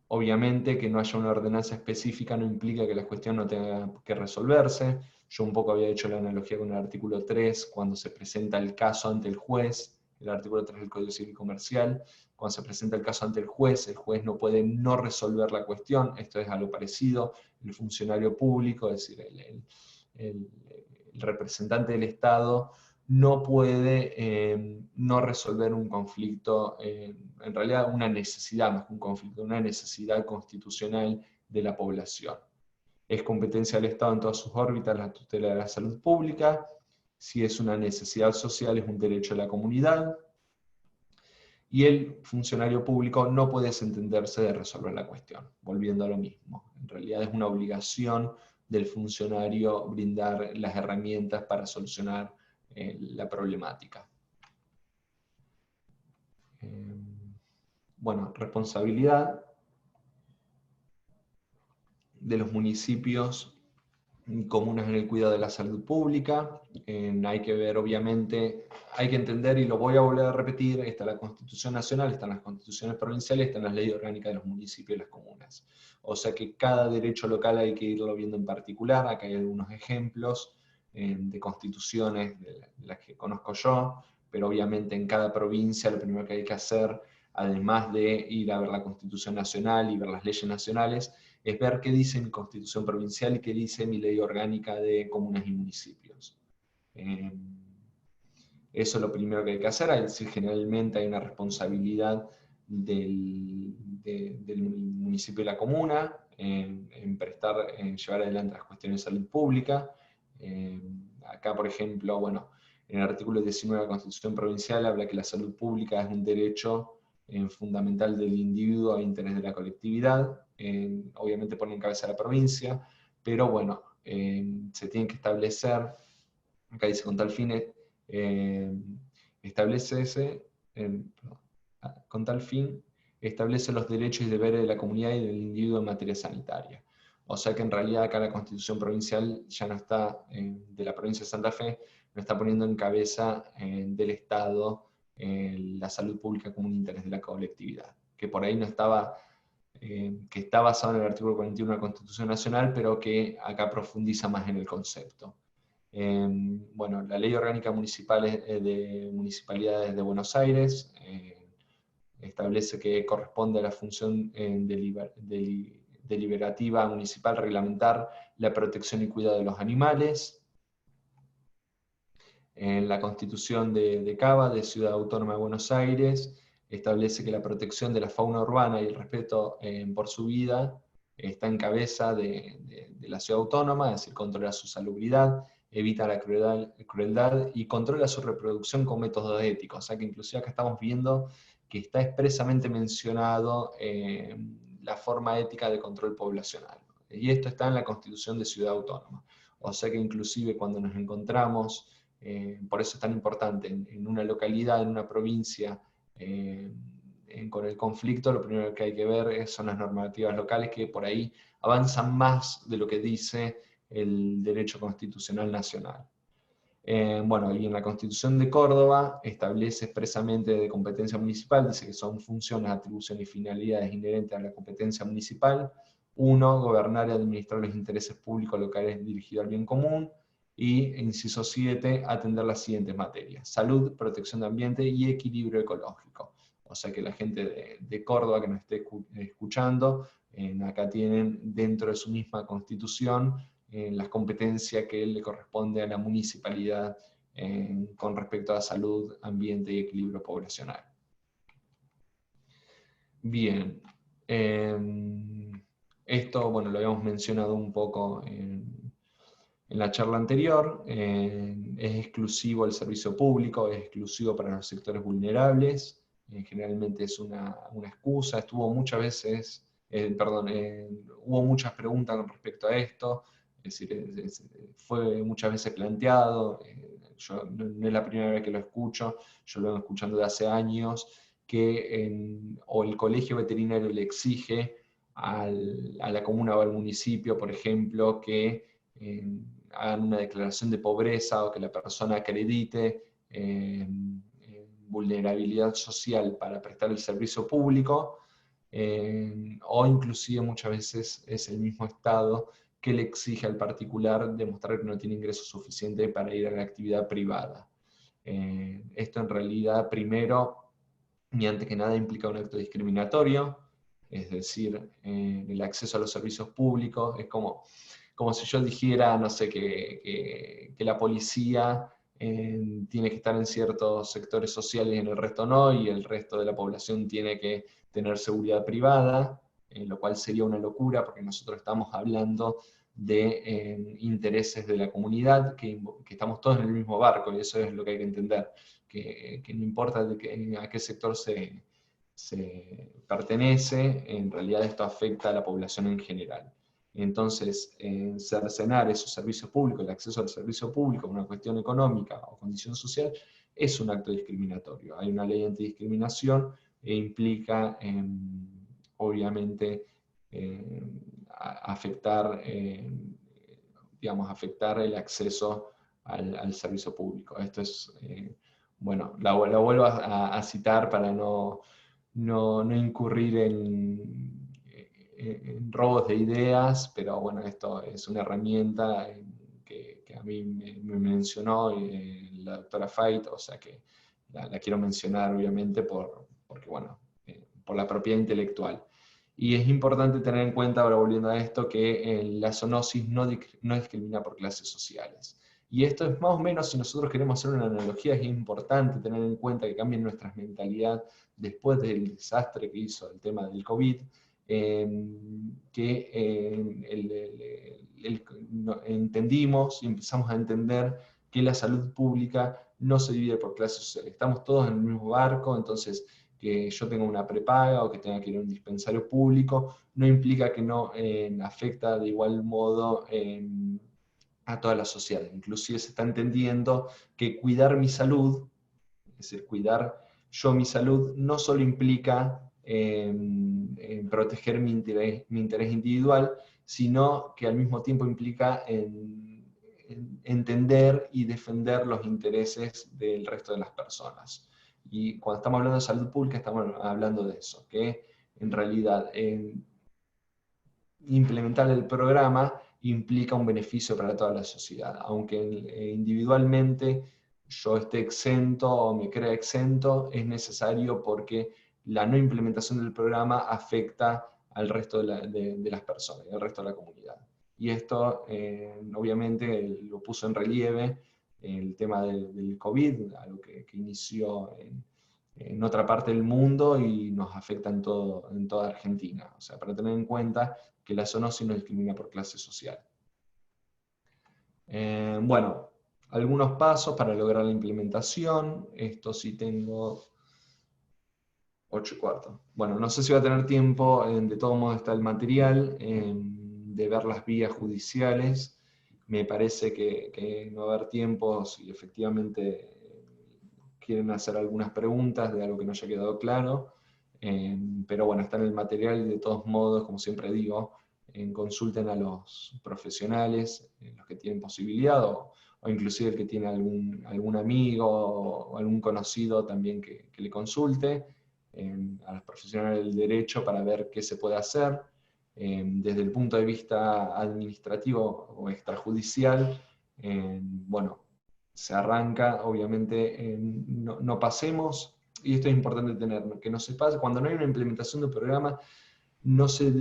Obviamente que no haya una ordenanza específica no implica que la cuestión no tenga que resolverse. Yo un poco había hecho la analogía con el artículo 3, cuando se presenta el caso ante el juez, el artículo 3 del Código Civil Comercial, cuando se presenta el caso ante el juez no puede no resolver la cuestión. Esto es algo parecido. El funcionario público, es decir, el representante del Estado, no puede no resolver un conflicto, en realidad una necesidad más que un conflicto, una necesidad constitucional de la población. Es competencia del Estado en todas sus órbitas la tutela de la salud pública. Si es una necesidad social, es un derecho de la comunidad. y el funcionario público no puede desentenderse de resolver la cuestión, volviendo a lo mismo. En realidad es una obligación del funcionario brindar las herramientas para solucionar la problemática. Bueno, responsabilidad de los municipios y comunas en el cuidado de la salud pública. Hay que ver, obviamente, hay que entender, y lo voy a volver a repetir, está la Constitución Nacional, están las constituciones provinciales, están las leyes orgánicas de los municipios y las comunas. O sea que cada derecho local hay que irlo viendo en particular. Acá hay algunos ejemplos de constituciones de las que conozco yo, pero obviamente en cada provincia lo primero que hay que hacer, además de ir a ver la Constitución Nacional y ver las leyes nacionales, es ver qué dice mi Constitución provincial y qué dice mi ley orgánica de comunas y municipios. Eso es lo primero que hay que hacer. Generalmente hay una responsabilidad del municipio y la comuna en llevar adelante las cuestiones de salud pública. Acá, por ejemplo, bueno, en el artículo 19 de la Constitución provincial habla que la salud pública es un derecho fundamental del individuo a interés de la colectividad. Obviamente pone en cabeza la provincia, pero bueno, se tiene que establecer, acá dice con tal fin, con tal fin, establece los derechos y deberes de la comunidad y del individuo en materia sanitaria. O sea que en realidad acá la Constitución provincial ya no está, de la provincia de Santa Fe, no está poniendo en cabeza del Estado la salud pública como un interés de la colectividad, que por ahí no estaba, que está basado en el artículo 41 de la Constitución Nacional, pero que acá profundiza más en el concepto. Bueno, la Ley Orgánica Municipal de Municipalidades de Buenos Aires establece que corresponde a la función deliberativa municipal reglamentar la protección y cuidado de los animales. En la Constitución de Cava, de Ciudad Autónoma de Buenos Aires, establece que la protección de la fauna urbana y el respeto por su vida está en cabeza de la ciudad autónoma, es decir, controla su salubridad, evita la crueldad y controla su reproducción con métodos éticos. O sea que inclusive acá estamos viendo que está expresamente mencionado la forma ética de control poblacional. Y esto está en la Constitución de Ciudad Autónoma. O sea que inclusive cuando nos encontramos, por eso es tan importante, en una localidad, en una provincia, con el conflicto, lo primero que hay que ver son las normativas locales que por ahí avanzan más de lo que dice el derecho constitucional nacional. Bueno, y en la Constitución de Córdoba establece expresamente de competencia municipal, dice que son funciones, atribuciones y finalidades inherentes a la competencia municipal. 1, gobernar y administrar los intereses públicos locales dirigidos al bien común. Y, inciso 7, atender las siguientes materias: salud, protección de ambiente y equilibrio ecológico. O sea que la gente de Córdoba que nos esté escuchando, acá tienen dentro de su misma constitución las competencias que le corresponde a la municipalidad con respecto a salud, ambiente y equilibrio poblacional. Bien, esto, bueno, lo habíamos mencionado un poco en la charla anterior. Es exclusivo el servicio público, es exclusivo para los sectores vulnerables, generalmente es una excusa. Hubo muchas preguntas con respecto a esto, es decir, fue muchas veces planteado, no es la primera vez que lo escucho, yo lo vengo escuchando de hace años, que o el colegio veterinario le exige a la comuna o al municipio, por ejemplo, que hagan una declaración de pobreza o que la persona acredite vulnerabilidad social para prestar el servicio público, o inclusive muchas veces es el mismo Estado que le exige al particular demostrar que no tiene ingresos suficientes para ir a la actividad privada. Esto en realidad, primero, y antes que nada, implica un acto discriminatorio, es decir, el acceso a los servicios públicos. Es como si yo dijera, no sé, que la policía tiene que estar en ciertos sectores sociales y en el resto no, y el resto de la población tiene que tener seguridad privada, lo cual sería una locura, porque nosotros estamos hablando de intereses de la comunidad, que estamos todos en el mismo barco, y eso es lo que hay que entender, que no importa a qué sector se pertenece, en realidad esto afecta a la población en general. Entonces, cercenar esos servicios públicos, el acceso al servicio público, una cuestión económica o condición social, es un acto discriminatorio. Hay una ley antidiscriminación e implica, obviamente, afectar el acceso al servicio público. Esto es, bueno, la vuelvo a citar para no incurrir en robos de ideas, pero bueno, esto es una herramienta que a mí me mencionó la doctora Fait, o sea que la quiero mencionar obviamente porque bueno, por la propiedad intelectual. Y es importante tener en cuenta, ahora volviendo a esto, que la zoonosis no discrimina por clases sociales. Y esto es más o menos, si nosotros queremos hacer una analogía, es importante tener en cuenta que cambien nuestras mentalidades después del desastre que hizo el tema del COVID, entendimos y empezamos a entender que la salud pública no se divide por clases sociales. Estamos todos en el mismo barco, entonces que yo tenga una prepaga o que tenga que ir a un dispensario público no implica que no afecta de igual modo a toda la sociedad. Inclusive se está entendiendo que cuidar mi salud, es decir, cuidar yo mi salud, no solo implica proteger mi interés individual, sino que al mismo tiempo implica entender y defender los intereses del resto de las personas. Y cuando estamos hablando de salud pública, estamos hablando de eso, que en realidad implementar el programa implica un beneficio para toda la sociedad, aunque individualmente yo esté exento o me crea exento, es necesario porque la no implementación del programa afecta al resto de las personas, al resto de la comunidad. Y esto obviamente lo puso en relieve el tema del COVID, algo que inició en otra parte del mundo y nos afecta en toda Argentina. O sea, para tener en cuenta que la zoonosis no discrimina por clase social. Bueno, algunos pasos para lograr la implementación. Esto sí tengo 8:15. Bueno, no sé si va a tener tiempo, de todos modos está el material, de ver las vías judiciales. Me parece que no va a haber tiempo si efectivamente quieren hacer algunas preguntas de algo que no haya quedado claro. Pero bueno, está en el material y de todos modos, como siempre digo, consulten a los profesionales, los que tienen posibilidad, o inclusive el que tiene algún amigo o algún conocido también que le consulte, a los profesionales del derecho para ver qué se puede hacer. Desde el punto de vista administrativo o extrajudicial, bueno, se arranca, obviamente, no pasemos, y esto es importante tenerlo, que no se pase, cuando no hay una implementación de un programa, no se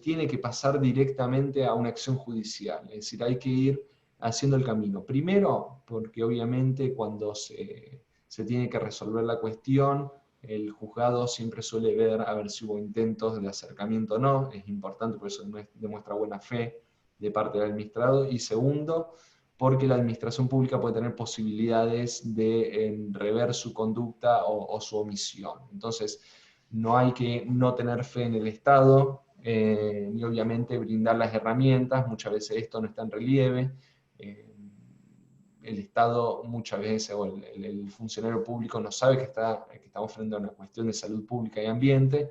tiene que pasar directamente a una acción judicial, es decir, hay que ir haciendo el camino. Primero, porque obviamente cuando se tiene que resolver la cuestión, el juzgado siempre suele ver a ver si hubo intentos de acercamiento o no, es importante, por eso demuestra buena fe de parte del administrado, y segundo, porque la administración pública puede tener posibilidades de rever su conducta o su omisión. Entonces, no hay que no tener fe en el Estado, ni obviamente brindar las herramientas, muchas veces esto no está en relieve. El Estado muchas veces, o el funcionario público no sabe que estamos frente a una cuestión de salud pública y ambiente,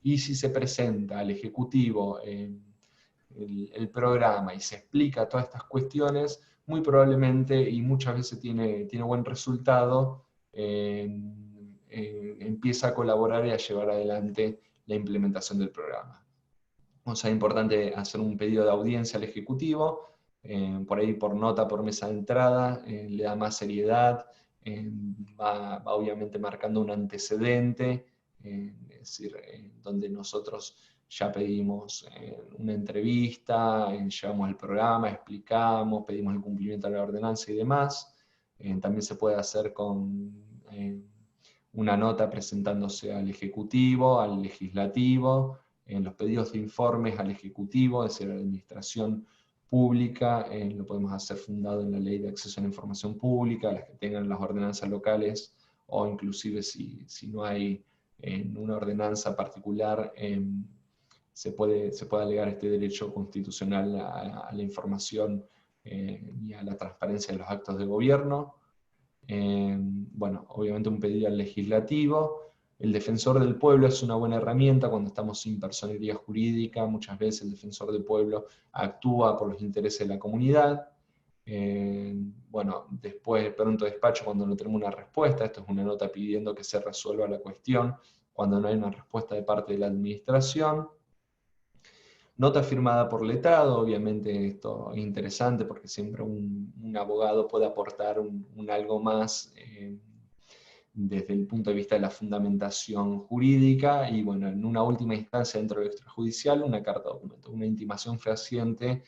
y si se presenta al Ejecutivo el programa y se explica todas estas cuestiones, muy probablemente, y muchas veces tiene buen resultado, empieza a colaborar y a llevar adelante la implementación del programa. O sea, es importante hacer un pedido de audiencia al Ejecutivo, por ahí por nota, por mesa de entrada, le da más seriedad, va obviamente marcando un antecedente, es decir, donde nosotros ya pedimos una entrevista, llevamos el programa, explicamos, pedimos el cumplimiento de la ordenanza y demás. También se puede hacer con una nota presentándose al Ejecutivo, al Legislativo, en los pedidos de informes al Ejecutivo, es decir, a la Administración Pública, lo podemos hacer fundado en la Ley de Acceso a la Información Pública, las que tengan las ordenanzas locales o inclusive si no hay en una ordenanza particular, se puede alegar este derecho constitucional a la información y a la transparencia de los actos de gobierno. Bueno, obviamente un pedido al legislativo. El defensor del pueblo es una buena herramienta cuando estamos sin personería jurídica. Muchas veces el defensor del pueblo actúa por los intereses de la comunidad. Bueno, después pronto despacho cuando no tenemos una respuesta. Esto es una nota pidiendo que se resuelva la cuestión cuando no hay una respuesta de parte de la administración. Nota firmada por letrado, obviamente esto es interesante porque siempre un abogado puede aportar un algo más desde el punto de vista de la fundamentación jurídica, y bueno, en una última instancia dentro del extrajudicial, una carta documento, una intimación fehaciente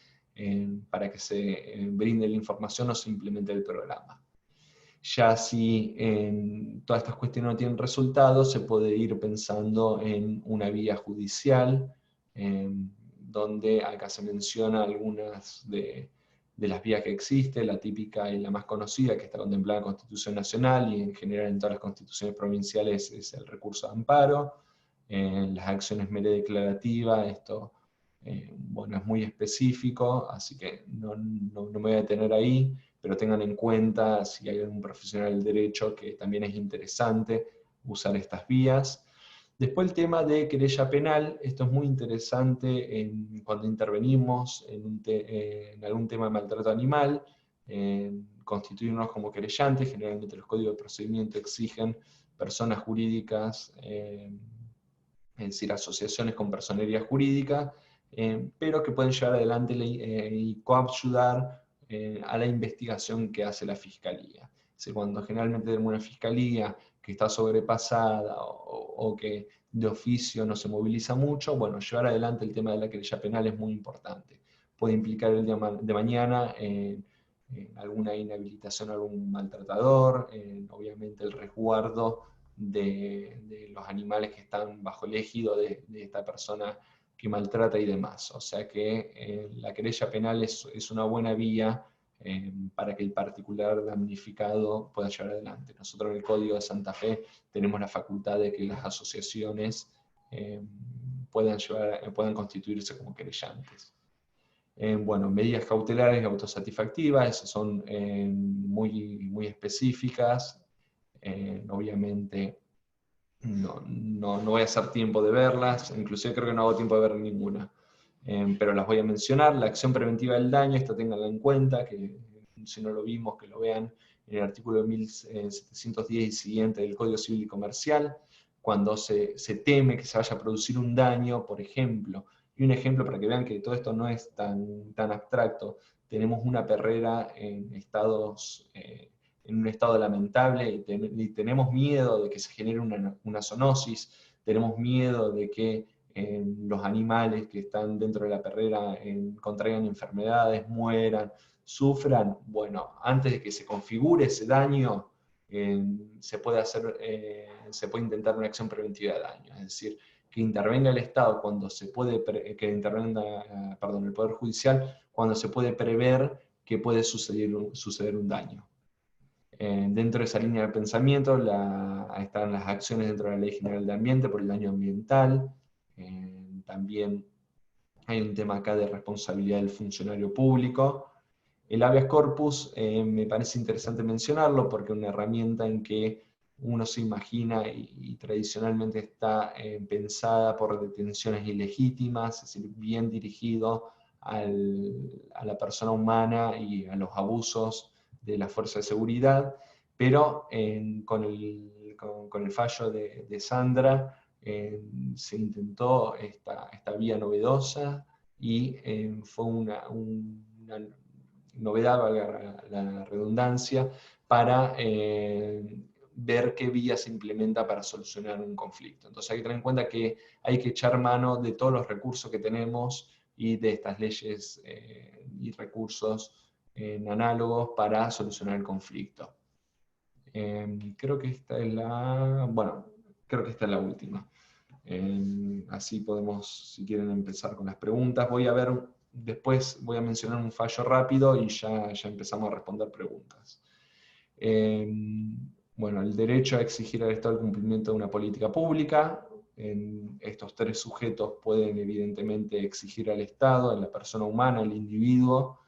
para que se brinde la información o se implemente el programa. Ya si todas estas cuestiones no tienen resultado, se puede ir pensando en una vía judicial, donde acá se menciona algunas de las vías que existen, la típica y la más conocida, que está contemplada en la Constitución Nacional y en general en todas las constituciones provinciales, es el recurso de amparo. Las acciones mere declarativa, esto bueno, es muy específico, así que no me voy a detener ahí, pero tengan en cuenta, si hay algún profesional del derecho, que también es interesante usar estas vías. Después el tema de querella penal, esto es muy interesante cuando intervenimos en algún tema de maltrato animal, constituirnos como querellantes. Generalmente los códigos de procedimiento exigen personas jurídicas, es decir, asociaciones con personería jurídica, pero que pueden llevar adelante y coayudar a la investigación que hace la Fiscalía. Es decir, cuando generalmente tenemos una Fiscalía que está sobrepasada o que de oficio no se moviliza mucho, bueno, llevar adelante el tema de la querella penal es muy importante. Puede implicar el día de mañana alguna inhabilitación a algún maltratador, obviamente el resguardo de los animales que están bajo el ejido de esta persona que maltrata y demás. O sea que la querella penal es una buena vía para que el particular damnificado pueda llevar adelante. Nosotros en el Código de Santa Fe tenemos la facultad de que las asociaciones puedan constituirse como querellantes. Bueno, medidas cautelares y autosatisfactivas, esas son muy específicas. Obviamente no voy a hacer tiempo de verlas, inclusive creo que no hago tiempo de ver ninguna. Pero las voy a mencionar. La acción preventiva del daño, esto ténganla en cuenta, que si no lo vimos, que lo vean en el artículo 1710 y siguiente del Código Civil y Comercial, cuando se teme que se vaya a producir un daño, por ejemplo. Y un ejemplo para que vean que todo esto no es tan abstracto: tenemos una perrera en un estado lamentable y tenemos miedo de que se genere una zoonosis, tenemos miedo de que los animales que están dentro de la perrera contraigan enfermedades, mueran, sufran. Bueno, antes de que se configure ese daño, se puede intentar una acción preventiva de daño, es decir, que intervenga el Estado cuando se puede, que intervenga el Poder Judicial cuando se puede prever que puede suceder un daño. Dentro de esa línea de pensamiento están las acciones dentro de la Ley General de Ambiente por el daño ambiental. También hay un tema acá de responsabilidad del funcionario público. El habeas corpus me parece interesante mencionarlo porque es una herramienta en que uno se imagina y tradicionalmente está pensada por detenciones ilegítimas, es decir, bien dirigido a la persona humana y a los abusos de la fuerza de seguridad, pero con el fallo de Sandra se intentó esta vía novedosa y fue una novedad, valga la redundancia, para ver qué vía se implementa para solucionar un conflicto. Entonces hay que tener en cuenta que hay que echar mano de todos los recursos que tenemos y de estas leyes y recursos análogos para solucionar el conflicto. Creo que esta es la última. Así podemos, si quieren, empezar con las preguntas. Después voy a mencionar un fallo rápido y ya empezamos a responder preguntas. Bueno, el derecho a exigir al Estado el cumplimiento de una política pública. En estos tres sujetos pueden evidentemente exigir al Estado, en la persona humana, el individuo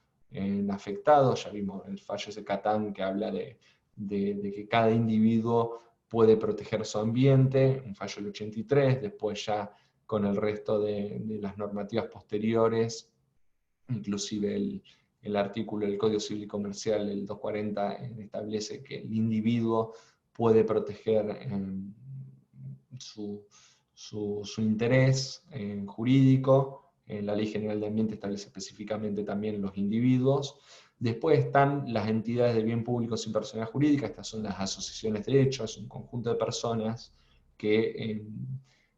afectado. Ya vimos el fallo de Catán que habla de que cada individuo puede proteger su ambiente, un fallo del 83, después ya con el resto de las normativas posteriores, inclusive el artículo del Código Civil y Comercial, el 240, establece que el individuo puede proteger su interés jurídico. La Ley General de Ambiente establece específicamente también los individuos. Después están las entidades de bien público sin personalidad jurídica, estas son las asociaciones de hecho, es un conjunto de personas que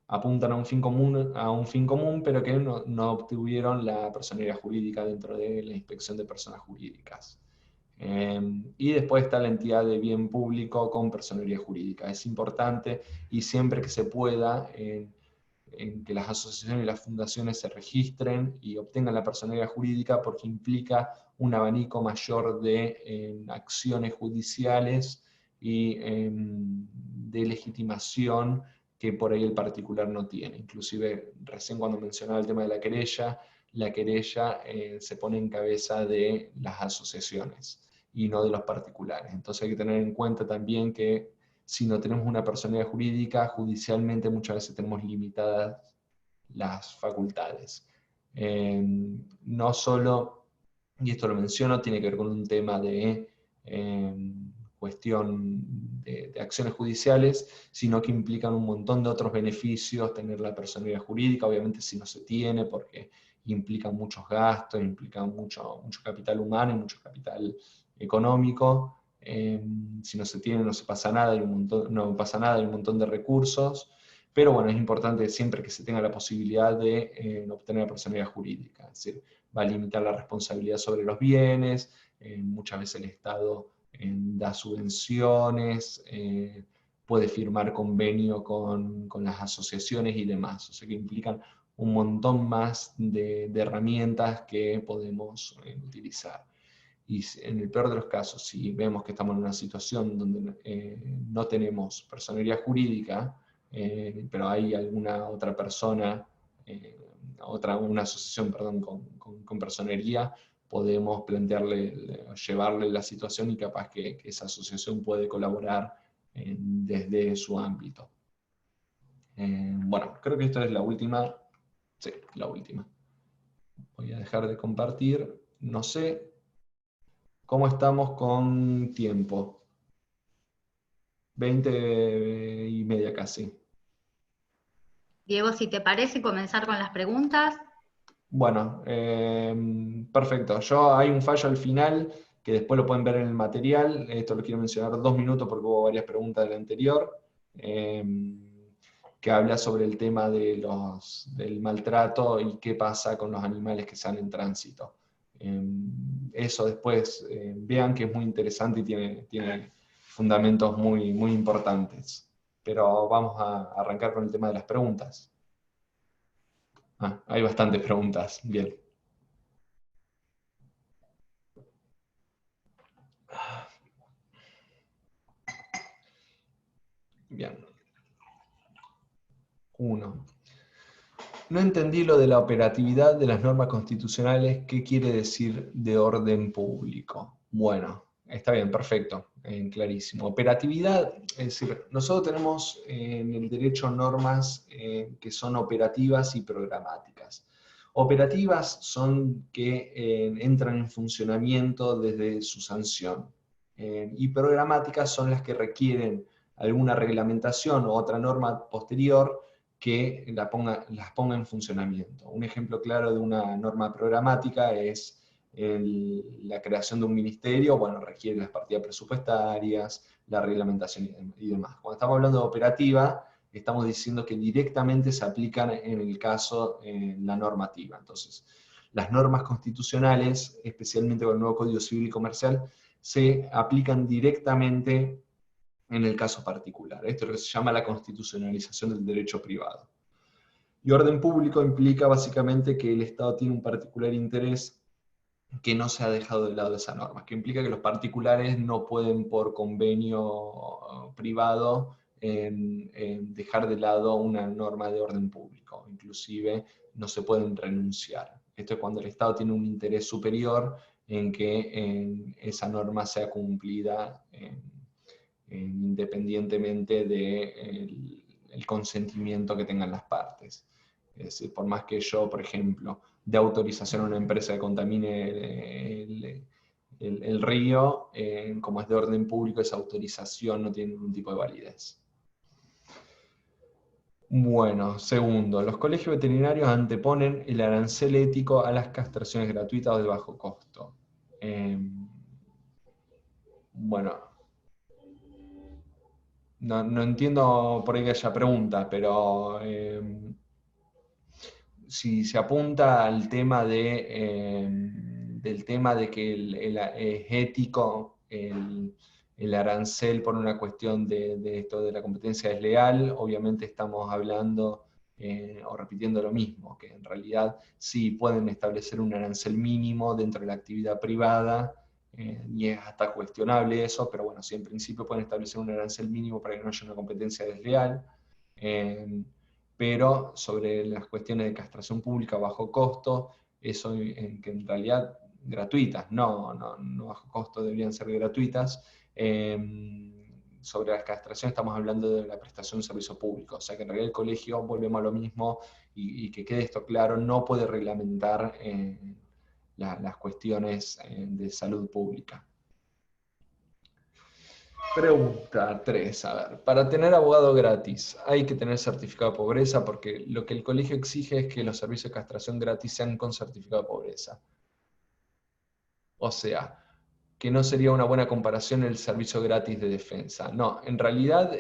apuntan a un fin común, pero que no obtuvieron la personalidad jurídica dentro de la inspección de personas jurídicas. Y después está la entidad de bien público con personalidad jurídica. Es importante, y siempre que se pueda, en que las asociaciones y las fundaciones se registren y obtengan la personalidad jurídica, porque implica un abanico mayor de acciones judiciales y de legitimación que por ahí el particular no tiene. Inclusive, recién cuando mencionaba el tema de la querella se pone en cabeza de las asociaciones y no de los particulares. Entonces hay que tener en cuenta también que si no tenemos una personalidad jurídica, judicialmente muchas veces tenemos limitadas las facultades. No solo, y esto lo menciono, tiene que ver con un tema de cuestión de acciones judiciales, sino que implican un montón de otros beneficios tener la personalidad jurídica, obviamente si no se tiene, porque implica muchos gastos, implica mucho capital humano y mucho capital económico. Si no se tiene no pasa nada, hay un montón de recursos, pero bueno, es importante siempre que se tenga la posibilidad de obtener la personalidad jurídica, es decir, va a limitar la responsabilidad sobre los bienes, muchas veces el Estado da subvenciones, puede firmar convenio con las asociaciones y demás, o sea que implican un montón más de herramientas que podemos utilizar. Y en el peor de los casos, si vemos que estamos en una situación donde no tenemos personalidad jurídica, pero hay alguna otra persona, una asociación, perdón, con personería, podemos llevarle la situación y capaz que esa asociación puede colaborar desde su ámbito. Bueno, creo que esta es la última. Sí, la última. Voy a dejar de compartir. No sé cómo estamos con tiempo. 20:30 casi. Diego, si te parece comenzar con las preguntas. Bueno, perfecto. Hay un fallo al final, que después lo pueden ver en el material. Esto lo quiero mencionar 2 minutos porque hubo varias preguntas del anterior, que habla sobre el tema del maltrato y qué pasa con los animales que salen en tránsito. Eso después vean que es muy interesante y tiene fundamentos muy, muy importantes. Pero vamos a arrancar con el tema de las preguntas. Hay bastantes preguntas, bien. Bien. 1. No entendí lo de la operatividad de las normas constitucionales. ¿Qué quiere decir de orden público? Bueno, está bien, perfecto, clarísimo. Operatividad, es decir, nosotros tenemos en el derecho normas que son operativas y programáticas. Operativas son que entran en funcionamiento desde su sanción, y programáticas son las que requieren alguna reglamentación o otra norma posterior que las ponga en funcionamiento. Un ejemplo claro de una norma programática es la creación de un ministerio. Bueno, requiere las partidas presupuestarias, la reglamentación y demás. Cuando estamos hablando de operativa, estamos diciendo que directamente se aplican en el caso la normativa. Entonces, las normas constitucionales, especialmente con el nuevo Código Civil y Comercial, se aplican directamente en el caso particular. Esto es lo que se llama la constitucionalización del derecho privado. Y orden público implica básicamente que el Estado tiene un particular interés que no se ha dejado de lado esa norma, que implica que los particulares no pueden por convenio privado dejar de lado una norma de orden público, inclusive no se pueden renunciar. Esto es cuando el Estado tiene un interés superior en que esa norma sea cumplida independientemente del consentimiento que tengan las partes. Es decir, por más que yo, por ejemplo, dé autorización a una empresa que contamine el río, como es de orden público, esa autorización no tiene ningún tipo de validez. Bueno, segundo, los colegios veterinarios anteponen el arancel ético a las castraciones gratuitas o de bajo costo. Bueno, no entiendo por ahí que haya preguntas, pero si se apunta al tema del tema de que es ético el arancel por una cuestión de esto de la competencia desleal, obviamente estamos hablando o repitiendo lo mismo, que en realidad sí pueden establecer un arancel mínimo dentro de la actividad privada, y es hasta cuestionable eso, pero bueno, sí en principio pueden establecer un arancel mínimo para que no haya una competencia desleal. Pero sobre las cuestiones de castración pública bajo costo, eso que en realidad gratuitas, no bajo costo, deberían ser gratuitas. Sobre las castraciones estamos hablando de la prestación de un servicio público, o sea que en realidad el colegio, volvemos a lo mismo, y que quede esto claro, no puede reglamentar las cuestiones de salud pública. Pregunta 3, a ver, para tener abogado gratis, ¿hay que tener certificado de pobreza? Porque lo que el colegio exige es que los servicios de castración gratis sean con certificado de pobreza. O sea, que no sería una buena comparación el servicio gratis de defensa. No, en realidad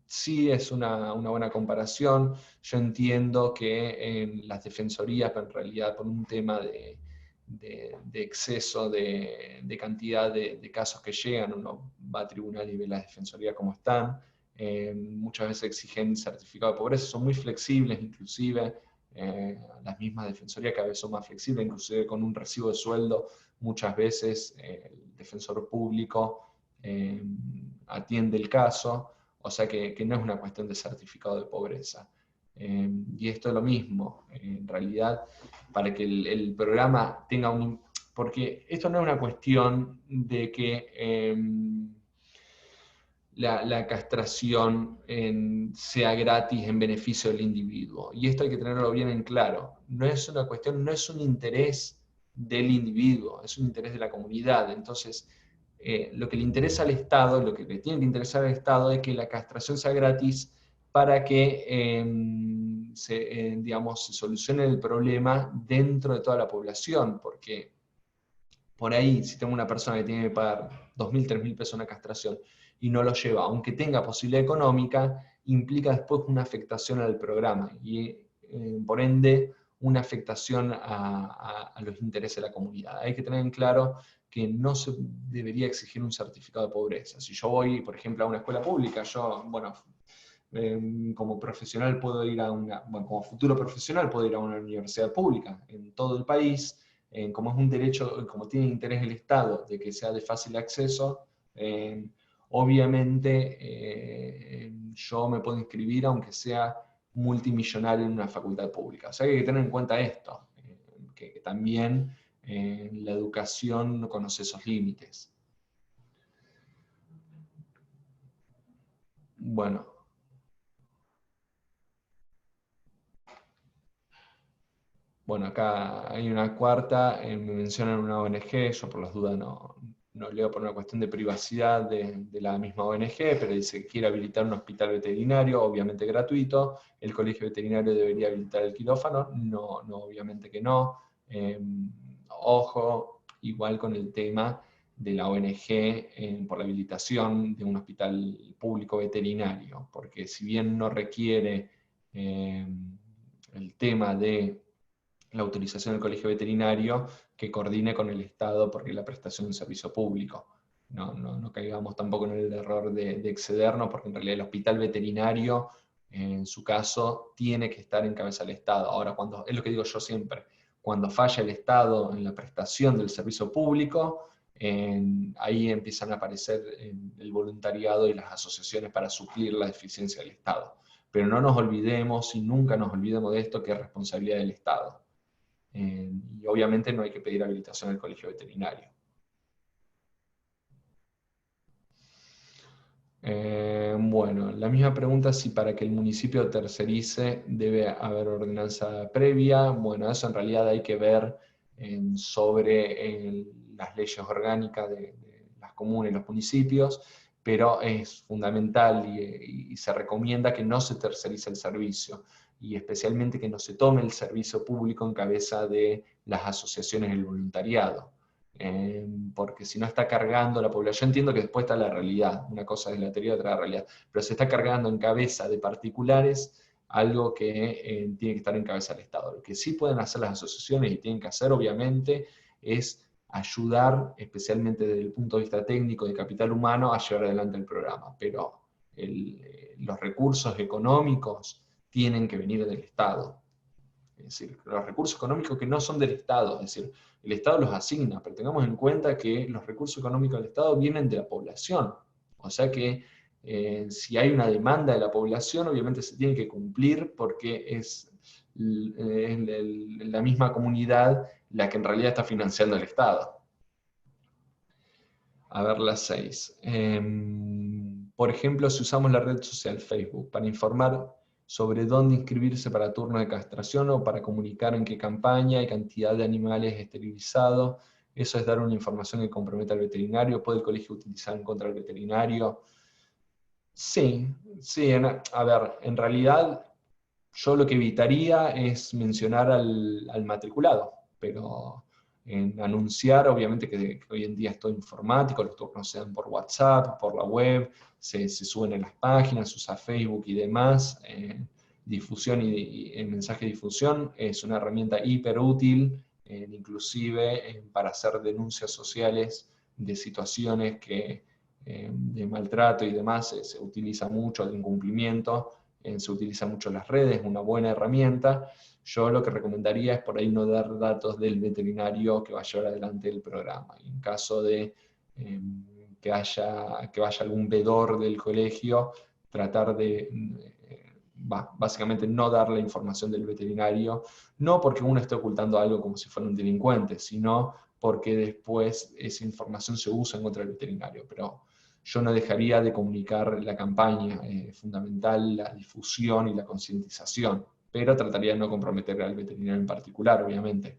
sí es una buena comparación. Yo entiendo que en las defensorías, pero en realidad por un tema de exceso de cantidad de casos que llegan, uno va a tribunal y ve las defensorías como están, muchas veces exigen certificado de pobreza, son muy flexibles inclusive, las mismas defensorías cada vez son más flexibles, inclusive con un recibo de sueldo, muchas veces el defensor público atiende el caso, o sea que no es una cuestión de certificado de pobreza. Y esto es lo mismo, en realidad, para que el programa tenga un... Porque esto no es una cuestión de que la castración sea gratis en beneficio del individuo. Y esto hay que tenerlo bien en claro. No es una cuestión, no es un interés del individuo, es un interés de la comunidad. Entonces, lo que le interesa al Estado, lo que le tiene que interesar al Estado es que la castración sea gratis para que digamos, se solucione el problema dentro de toda la población, porque por ahí, si tengo una persona que tiene que pagar 2.000, 3.000 pesos una castración y no lo lleva, aunque tenga posibilidad económica, implica después una afectación al programa y por ende una afectación a los intereses de la comunidad. Hay que tener en claro que no se debería exigir un certificado de pobreza. Si yo voy, por ejemplo, a una escuela pública, yo, bueno, como profesional puedo ir a como futuro profesional puedo ir a una universidad pública en todo el país, como es un derecho, como tiene interés el Estado de que sea de fácil acceso, obviamente yo me puedo inscribir aunque sea multimillonario en una facultad pública. O sea que hay que tener en cuenta esto, que también la educación no conoce esos límites. Bueno. Bueno, acá hay una cuarta, me mencionan una ONG, yo por las dudas no leo por una cuestión de privacidad de la misma ONG, pero dice que quiere habilitar un hospital veterinario, obviamente gratuito. ¿El colegio veterinario debería habilitar el quirófano? No, obviamente que no. Ojo, igual con el tema de la ONG por la habilitación de un hospital público veterinario, porque si bien no requiere el tema de la autorización del colegio veterinario, que coordine con el Estado porque la prestación de un servicio público. No caigamos tampoco en el error de excedernos, porque en realidad el hospital veterinario, en su caso, tiene que estar en cabeza del Estado. Ahora, es lo que digo yo siempre, cuando falla el Estado en la prestación del servicio público, ahí empiezan a aparecer el voluntariado y las asociaciones para suplir la deficiencia del Estado. Pero no nos olvidemos, y nunca nos olvidemos de esto, que es responsabilidad del Estado. Y obviamente no hay que pedir habilitación al colegio veterinario. Bueno, la misma pregunta, si para que el municipio tercerice debe haber ordenanza previa. Bueno, eso en realidad hay que ver sobre las leyes orgánicas de las comunas y los municipios, pero es fundamental y se recomienda que no se tercerice el servicio, y especialmente que no se tome el servicio público en cabeza de las asociaciones del voluntariado. Porque si no está cargando la población, entiendo que después está la realidad, una cosa es la teoría, otra la realidad, pero se está cargando en cabeza de particulares algo que tiene que estar en cabeza del Estado. Lo que sí pueden hacer las asociaciones y tienen que hacer, obviamente, es ayudar, especialmente desde el punto de vista técnico de capital humano, a llevar adelante el programa, pero los recursos económicos tienen que venir del Estado. Es decir, los recursos económicos que no son del Estado, es decir, el Estado los asigna, pero tengamos en cuenta que los recursos económicos del Estado vienen de la población. O sea que si hay una demanda de la población, obviamente se tiene que cumplir porque es la misma comunidad la que en realidad está financiando el Estado. A ver, la 6. Por ejemplo, si usamos la red social Facebook para informar sobre dónde inscribirse para turnos de castración o para comunicar en qué campaña y cantidad de animales esterilizados, eso es dar una información que comprometa al veterinario. ¿Puede el colegio utilizar en contra del veterinario? Sí, sí, a ver, en realidad yo lo que evitaría es mencionar al matriculado, pero en anunciar, obviamente que hoy en día es todo informático, los turnos se dan por WhatsApp, por la web, se suben en las páginas, se usa Facebook y demás. Difusión y el mensaje de difusión es una herramienta hiper útil, inclusive para hacer denuncias sociales de situaciones de maltrato y demás, se utiliza mucho, de incumplimiento. Se utilizan mucho las redes, una buena herramienta. Yo lo que recomendaría es por ahí no dar datos del veterinario que va a llevar adelante el programa. En caso de que vaya algún vedor del colegio, tratar de, básicamente no dar la información del veterinario, no porque uno esté ocultando algo como si fuera un delincuente, sino porque después esa información se usa en contra del veterinario. Pero yo no dejaría de comunicar la campaña, fundamental la difusión y la concientización, pero trataría de no comprometer al veterinario en particular, obviamente.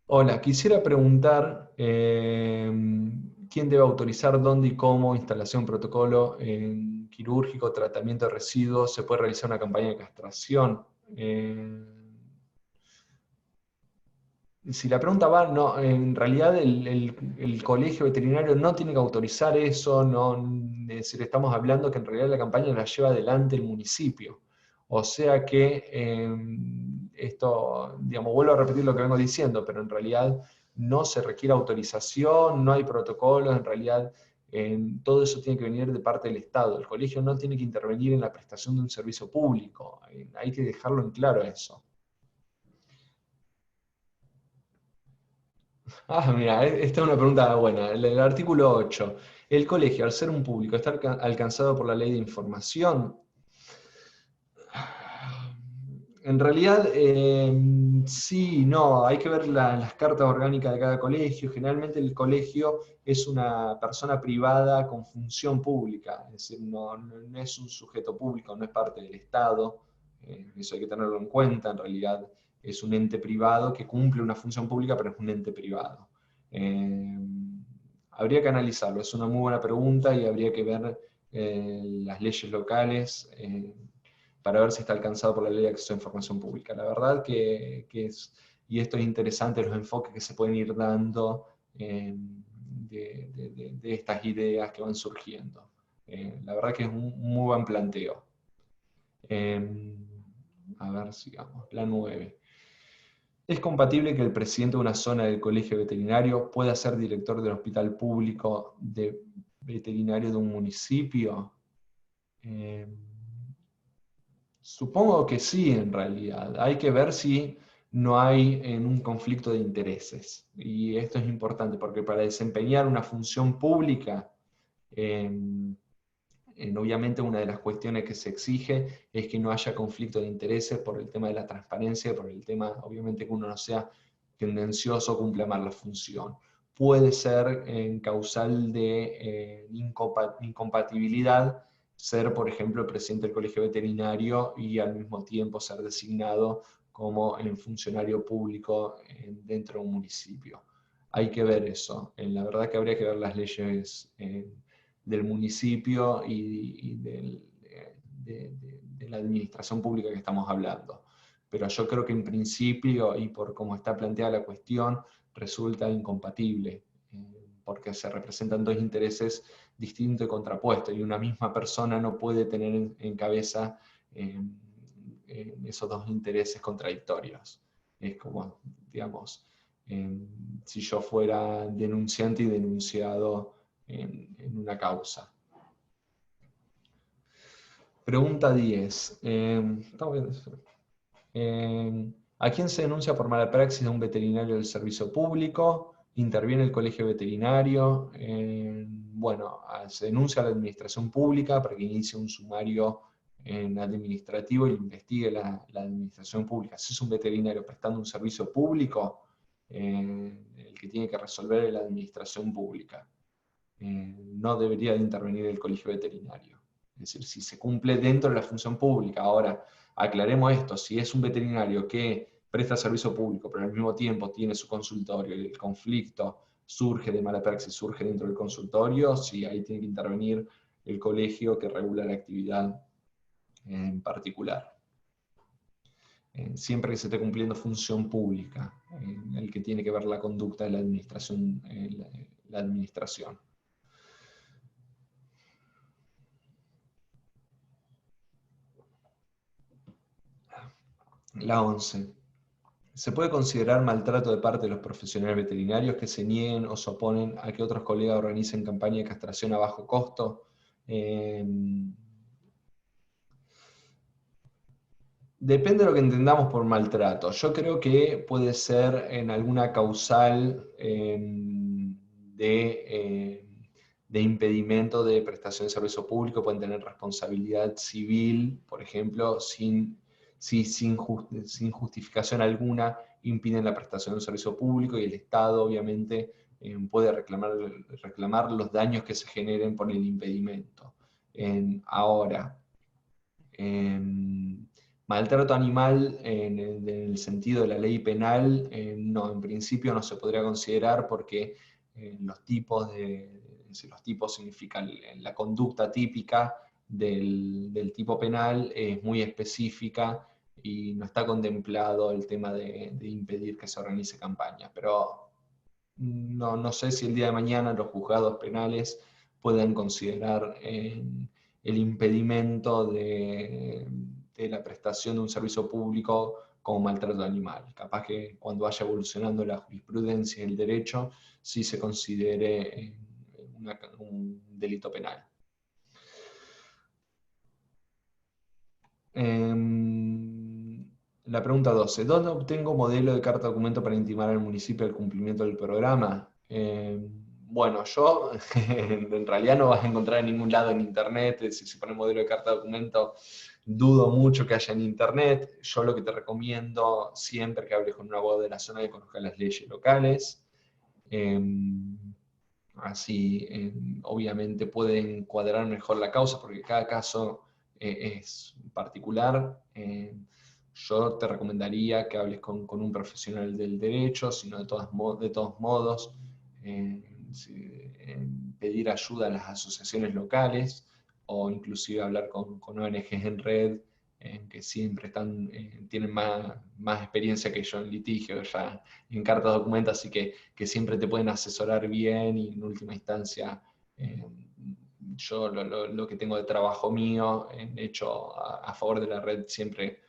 Hola, quisiera preguntar, ¿quién debe autorizar dónde y cómo instalación, protocolo quirúrgico, tratamiento de residuos? ¿Se puede realizar una campaña de castración? Si la pregunta va, no, en realidad el colegio veterinario no tiene que autorizar eso, no, es decir, estamos hablando que en realidad la campaña la lleva adelante el municipio. O sea que esto, digamos, vuelvo a repetir lo que vengo diciendo, pero en realidad no se requiere autorización, no hay protocolos, en realidad todo eso tiene que venir de parte del Estado. El colegio no tiene que intervenir en la prestación de un servicio público, hay que dejarlo en claro eso. Mira, esta es una pregunta buena. El artículo 8. El colegio, al ser un público, está alcanzado por la ley de información. En realidad, sí, no, hay que ver las cartas orgánicas de cada colegio. Generalmente el colegio es una persona privada con función pública, es decir, no es un sujeto público, no es parte del Estado. Eso hay que tenerlo en cuenta. En realidad es un ente privado que cumple una función pública, pero es un ente privado. Habría que analizarlo, es una muy buena pregunta y habría que ver las leyes locales para ver si está alcanzado por la ley de acceso a información pública. La verdad que es, y esto es interesante, los enfoques que se pueden ir dando de estas ideas que van surgiendo. La verdad que es un muy buen planteo. A ver, sigamos. La 9. ¿Es compatible que el presidente de una zona del colegio veterinario pueda ser director del hospital público veterinario de un municipio? Supongo que sí, en realidad. Hay que ver si no hay un conflicto de intereses. Y esto es importante, porque para desempeñar una función pública, obviamente una de las cuestiones que se exige es que no haya conflicto de intereses por el tema de la transparencia, por el tema, obviamente, que uno no sea tendencioso o cumpla mal la función. Puede ser causal de incompatibilidad ser, por ejemplo, el presidente del colegio veterinario y al mismo tiempo ser designado como funcionario público dentro de un municipio. Hay que ver eso. La verdad que habría que ver las leyes del municipio y de la administración pública que estamos hablando. Pero yo creo que en principio, y por cómo está planteada la cuestión, resulta incompatible, porque se representan dos intereses distintos y contrapuestos, y una misma persona no puede tener en cabeza esos dos intereses contradictorios. Es como, digamos, si yo fuera denunciante y denunciado en una causa. Pregunta 10. ¿A quién se denuncia por mala praxis de un veterinario del servicio público? ¿Interviene el colegio veterinario? Bueno, se denuncia a la administración pública para que inicie un sumario administrativo y investigue la administración pública. Si es un veterinario prestando un servicio público, el que tiene que resolver es la administración pública. No debería de intervenir el colegio veterinario. Es decir, si se cumple dentro de la función pública. Ahora, aclaremos esto, si es un veterinario que presta servicio público, pero al mismo tiempo tiene su consultorio y el conflicto surge de mala praxis, surge dentro del consultorio, sí, ahí tiene que intervenir el colegio que regula la actividad en particular. Siempre que se esté cumpliendo función pública, el que tiene que ver la conducta de la administración. La 11. ¿Se puede considerar maltrato de parte de los profesionales veterinarios que se nieguen o se oponen a que otros colegas organicen campaña de castración a bajo costo? Depende de lo que entendamos por maltrato. Yo creo que puede ser en alguna causal de impedimento de prestación de servicio público, pueden tener responsabilidad civil, por ejemplo, sin justificación alguna, impiden la prestación de un servicio público y el Estado obviamente puede reclamar los daños que se generen por el impedimento. Ahora, maltrato animal en el sentido de la ley penal, no, en principio no se podría considerar porque los tipos significan la conducta típica del tipo penal es muy específica y no está contemplado el tema de impedir que se organice campaña. Pero no sé si el día de mañana los juzgados penales pueden considerar el impedimento de la prestación de un servicio público como maltrato animal. Capaz que cuando vaya evolucionando la jurisprudencia y el derecho, sí se considere un delito penal. La pregunta 12. ¿Dónde obtengo modelo de carta documento para intimar al municipio el cumplimiento del programa? Bueno, yo en realidad no vas a encontrar en ningún lado en internet. Si se pone modelo de carta documento, dudo mucho que haya en internet. Yo lo que te recomiendo siempre que hables con un abogado de la zona que conozca las leyes locales. Así obviamente pueden cuadrar mejor la causa porque cada caso es particular. Yo te recomendaría que hables con un profesional del derecho, sino de todos modos pedir ayuda a las asociaciones locales o inclusive hablar con ONGs en red que siempre tienen más experiencia que yo en litigio, ya en cartas de documentos, así que siempre te pueden asesorar bien y en última instancia yo lo que tengo de trabajo mío, hecho a favor de la red, siempre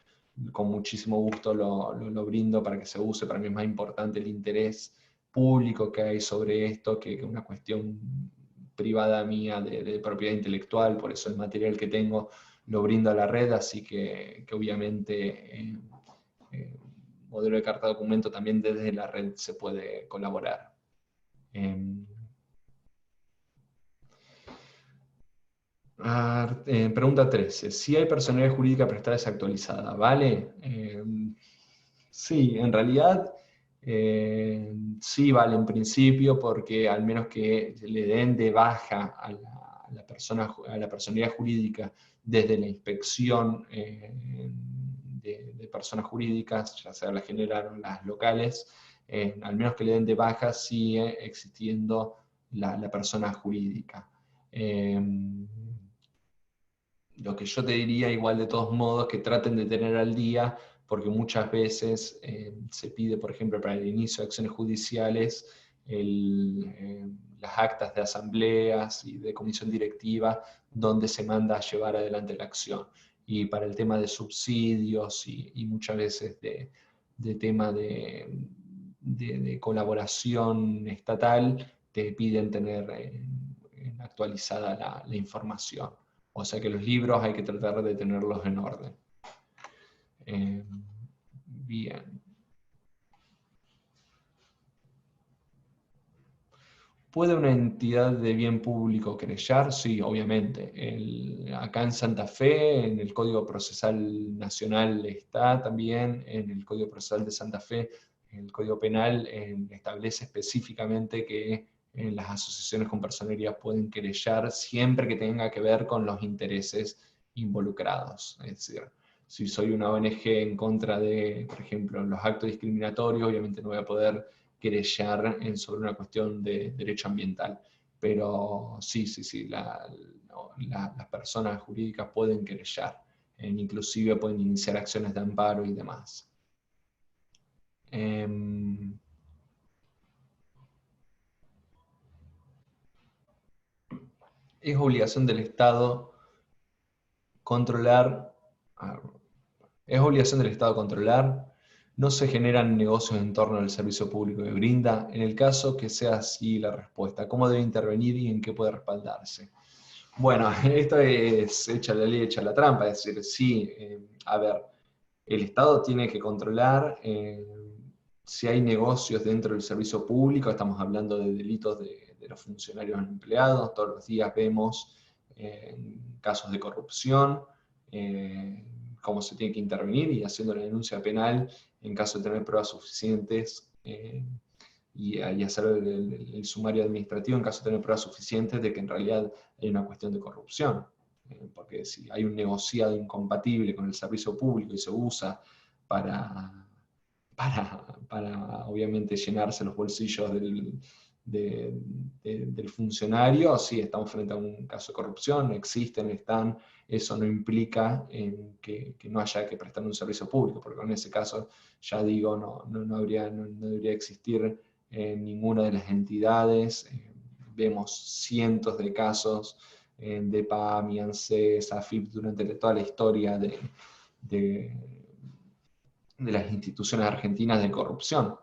con muchísimo gusto lo brindo para que se use. Para mí es más importante el interés público que hay sobre esto que una cuestión privada mía de propiedad intelectual. Por eso el material que tengo lo brinda la red, así que obviamente modelo de carta documento también desde la red se puede colaborar. Pregunta 13. Si hay personalidad jurídica pero está desactualizada, ¿vale? Sí, en realidad sí vale en principio, porque al menos que le den de baja a la personalidad jurídica desde la inspección de personas jurídicas, ya sea las generales o las locales, al menos que le den de baja, sigue existiendo la persona jurídica. Lo que yo te diría igual de todos modos, que traten de tener al día, porque muchas veces se pide, por ejemplo, para el inicio de acciones judiciales, las actas de asambleas y de comisión directiva, donde se manda a llevar adelante la acción. Y para el tema de subsidios y muchas veces de tema de colaboración estatal, te piden tener actualizada la información. O sea que los libros hay que tratar de tenerlos en orden. Bien. ¿Puede una entidad de bien público querellar? Sí, obviamente. Acá en Santa Fe, en el Código Procesal Nacional está también, en el Código Procesal de Santa Fe, en el Código Penal establece específicamente que las asociaciones con personería pueden querellar siempre que tenga que ver con los intereses involucrados. Es decir, si soy una ONG en contra de, por ejemplo, los actos discriminatorios, obviamente no voy a poder querellar sobre una cuestión de derecho ambiental. Pero sí, las personas jurídicas pueden querellar, inclusive pueden iniciar acciones de amparo y demás. Es obligación del Estado controlar. Es obligación del Estado controlar. No se generan negocios en torno al servicio público que brinda. En el caso que sea así la respuesta, ¿cómo debe intervenir y en qué puede respaldarse? Bueno, esto es hecha la ley, hecha la trampa. Es decir, sí, a ver, el Estado tiene que controlar si hay negocios dentro del servicio público. Estamos hablando de delitos de los funcionarios empleados. Todos los días vemos casos de corrupción, cómo se tiene que intervenir y haciendo la denuncia penal en caso de tener pruebas suficientes y hacer el sumario administrativo en caso de tener pruebas suficientes de que en realidad hay una cuestión de corrupción. Porque si hay un negociado incompatible con el servicio público y se usa para obviamente llenarse los bolsillos del funcionario, sí, estamos frente a un caso de corrupción, existen, están. Eso no implica que no haya que prestar un servicio público, porque en ese caso, ya digo, no debería existir ninguna de las entidades. Vemos cientos de casos de PAMI, ANSES, AFIP durante toda la historia de las instituciones argentinas de corrupción.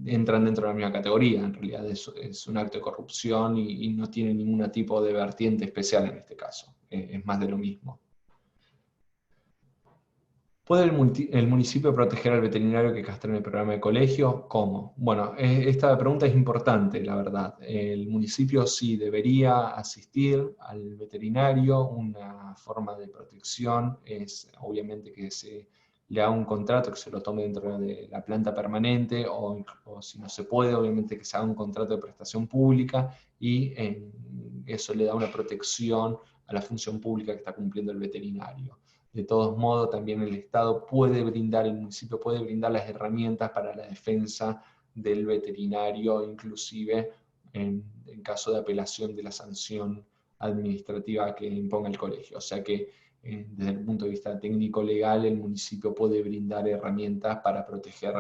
Entran dentro de la misma categoría, en realidad es un acto de corrupción y no tiene ningún tipo de vertiente especial en este caso, es más de lo mismo. ¿Puede el municipio proteger al veterinario que castra en el programa de colegio? ¿Cómo? Bueno, esta pregunta es importante, la verdad. El municipio sí debería asistir al veterinario. Una forma de protección es, obviamente, que se le haga un contrato, que se lo tome dentro de la planta permanente, o si no se puede, obviamente que se haga un contrato de prestación pública, y eso le da una protección a la función pública que está cumpliendo el veterinario. De todos modos, también el Estado el municipio puede brindar las herramientas para la defensa del veterinario, inclusive en caso de apelación de la sanción administrativa que imponga el colegio. O sea que desde el punto de vista técnico-legal, el municipio puede brindar herramientas para proteger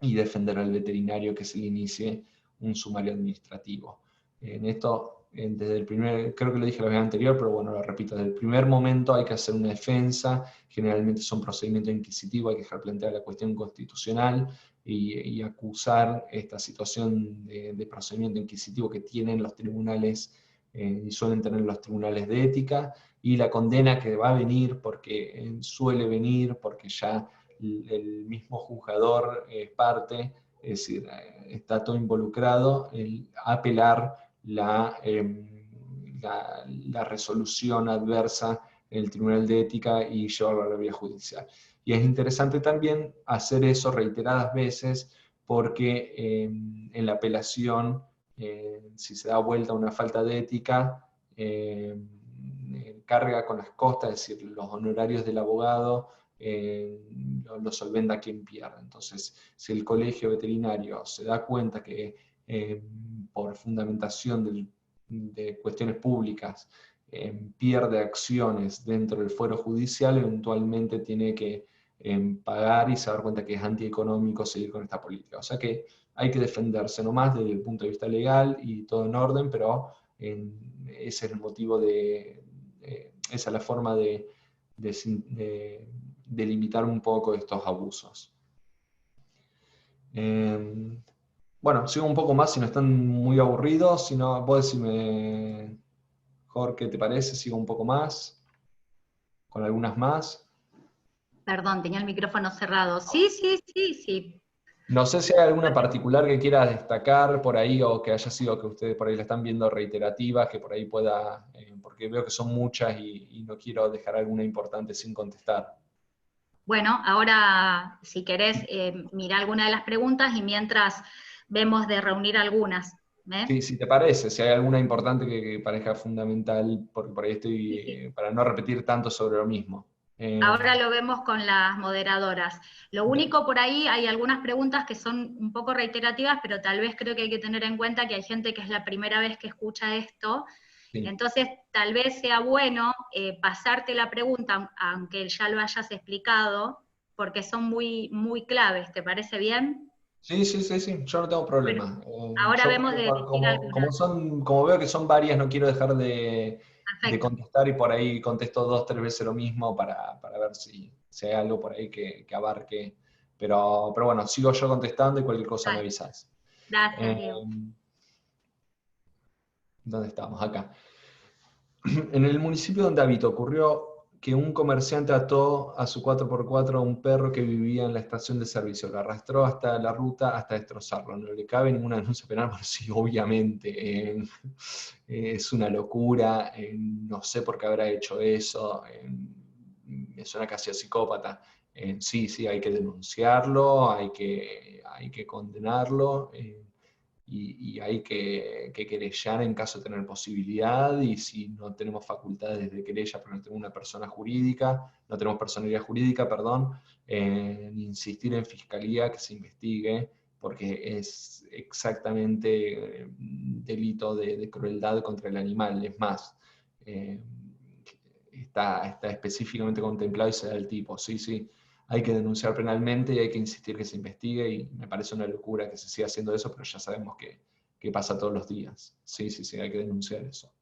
y defender al veterinario que se le inicie un sumario administrativo. En esto, creo que lo dije la vez anterior, pero bueno, lo repito, desde el primer momento hay que hacer una defensa. Generalmente son procedimientos inquisitivos, hay que dejar plantear la cuestión constitucional y acusar esta situación de procedimiento inquisitivo que tienen los tribunales y suelen tener los tribunales de ética, y la condena que va a venir, porque suele venir, porque ya el mismo juzgador es parte, es decir, está todo involucrado, el apelar la resolución adversa en el Tribunal de Ética y llevarlo a la vía judicial. Y es interesante también hacer eso reiteradas veces, porque en la apelación, si se da vuelta una falta de ética, carga con las costas, es decir, los honorarios del abogado lo solventa quien pierde. Entonces, si el colegio veterinario se da cuenta que por fundamentación de cuestiones públicas pierde acciones dentro del fuero judicial, eventualmente tiene que pagar y se da cuenta que es antieconómico seguir con esta política. O sea que hay que defenderse nomás desde el punto de vista legal y todo en orden, pero ese es el motivo esa es la forma de limitar un poco estos abusos. Bueno, sigo un poco más si no están muy aburridos, si no, vos decime, Jorge, ¿qué te parece? Sigo un poco más, con algunas más. Perdón, tenía el micrófono cerrado. Sí, sí, sí, sí. No sé si hay alguna particular que quieras destacar por ahí, o que haya sido que ustedes por ahí la están viendo reiterativas, que por ahí pueda, porque veo que son muchas y no quiero dejar alguna importante sin contestar. Bueno, ahora si querés, mira alguna de las preguntas y mientras vemos de reunir algunas. Sí, si te parece, si hay alguna importante que parezca fundamental, porque por ahí estoy, Sí, sí. para no repetir tanto sobre lo mismo. Ahora lo vemos con las moderadoras. Lo Bien. único por ahí, hay algunas preguntas que son un poco reiterativas, pero tal vez creo que hay que tener en cuenta que hay gente que es la primera vez que escucha esto, Sí. entonces tal vez sea bueno pasarte la pregunta, aunque ya lo hayas explicado, porque son muy, muy claves, ¿te parece bien? Sí, sí, sí, sí, yo no tengo Bueno, problema. ahora Yo vemos de elegir algunas. como veo que son varias, no quiero dejar de Perfecto. contestar, y por ahí contesto 2, 3 veces lo mismo para ver si hay algo por ahí que abarque. Pero bueno, sigo yo contestando y cualquier cosa me Dale. avisas. Gracias, Diego. ¿Dónde estamos? Acá. En el municipio donde habito ocurrió que un comerciante ató a su 4x4 a un perro que vivía en la estación de servicio. Lo arrastró hasta la ruta hasta destrozarlo. No le cabe ninguna denuncia penal, pero sí, obviamente. Es una locura. No sé por qué habrá hecho eso. Me suena casi a psicópata. Sí, sí, hay que denunciarlo, hay que condenarlo. Y hay que querellar en caso de tener posibilidad, y si no tenemos facultades de querella porque no tenemos una persona jurídica, no tenemos personalidad jurídica, perdón, insistir en fiscalía que se investigue, porque es exactamente delito de crueldad contra el animal. Es más, está específicamente contemplado y se da el tipo, sí, sí. Hay que denunciar penalmente y hay que insistir que se investigue, y me parece una locura que se siga haciendo eso, pero ya sabemos que pasa todos los días. Sí, sí, sí, hay que denunciar eso.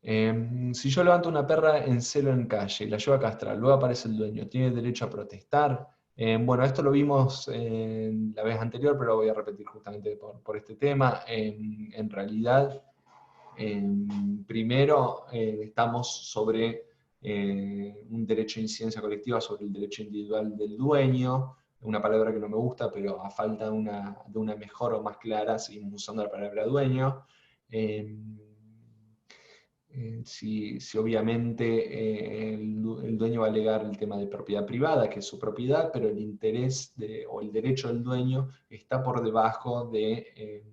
Si yo levanto una perra en celo en calle y la llevo a castrar, luego aparece el dueño, ¿tiene derecho a protestar? Bueno, esto lo vimos la vez anterior, pero lo voy a repetir justamente por este tema. En realidad, primero estamos sobre un derecho de incidencia colectiva sobre el derecho individual del dueño, una palabra que no me gusta, pero a falta de una mejor o más clara, seguimos usando la palabra dueño. Si obviamente el dueño va a alegar el tema de propiedad privada, que es su propiedad, pero el interés o el derecho del dueño está por debajo de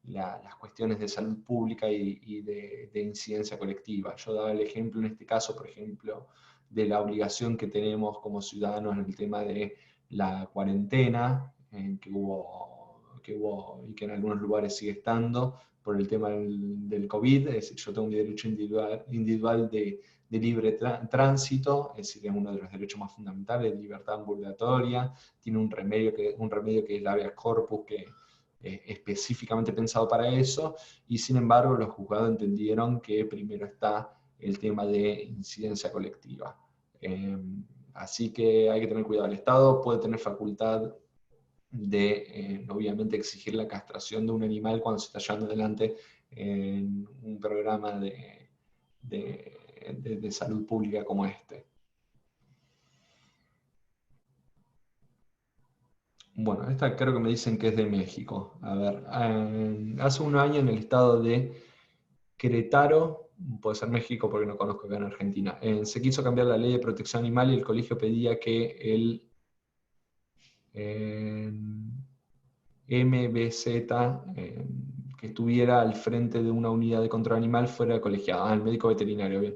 las cuestiones de salud pública y de incidencia colectiva. Yo daba el ejemplo en este caso, por ejemplo, de la obligación que tenemos como ciudadanos en el tema de la cuarentena, que hubo y que en algunos lugares sigue estando, por el tema del COVID. Es decir, yo tengo mi derecho individual de libre tránsito, es decir, es uno de los derechos más fundamentales, de libertad ambulatoria, tiene un remedio que es el habeas corpus, que específicamente pensado para eso, y sin embargo los juzgados entendieron que primero está el tema de incidencia colectiva. Así que hay que tener cuidado. El Estado puede tener facultad de, obviamente, exigir la castración de un animal cuando se está llevando adelante en un programa de salud pública como este. Bueno, esta creo que me dicen que es de México. A ver, hace un año en el estado de Querétaro, puede ser México porque no conozco acá en Argentina, se quiso cambiar la ley de protección animal y el colegio pedía que el MBZ, que estuviera al frente de una unidad de control animal, fuera colegiado, el médico veterinario, bien.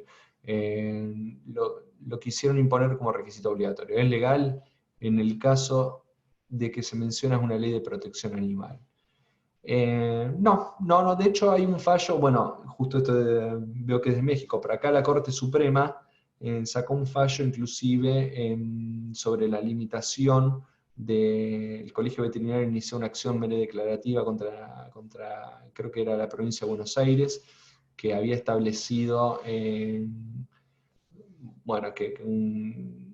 Lo quisieron imponer como requisito obligatorio. ¿Es legal? En el caso de que se menciona una ley de protección animal. No, de hecho hay un fallo, bueno, justo esto veo que es de México, pero acá la Corte Suprema sacó un fallo inclusive sobre la limitación del Colegio Veterinario. Inició una acción mere declarativa contra, creo que era la provincia de Buenos Aires, que había establecido, bueno, que un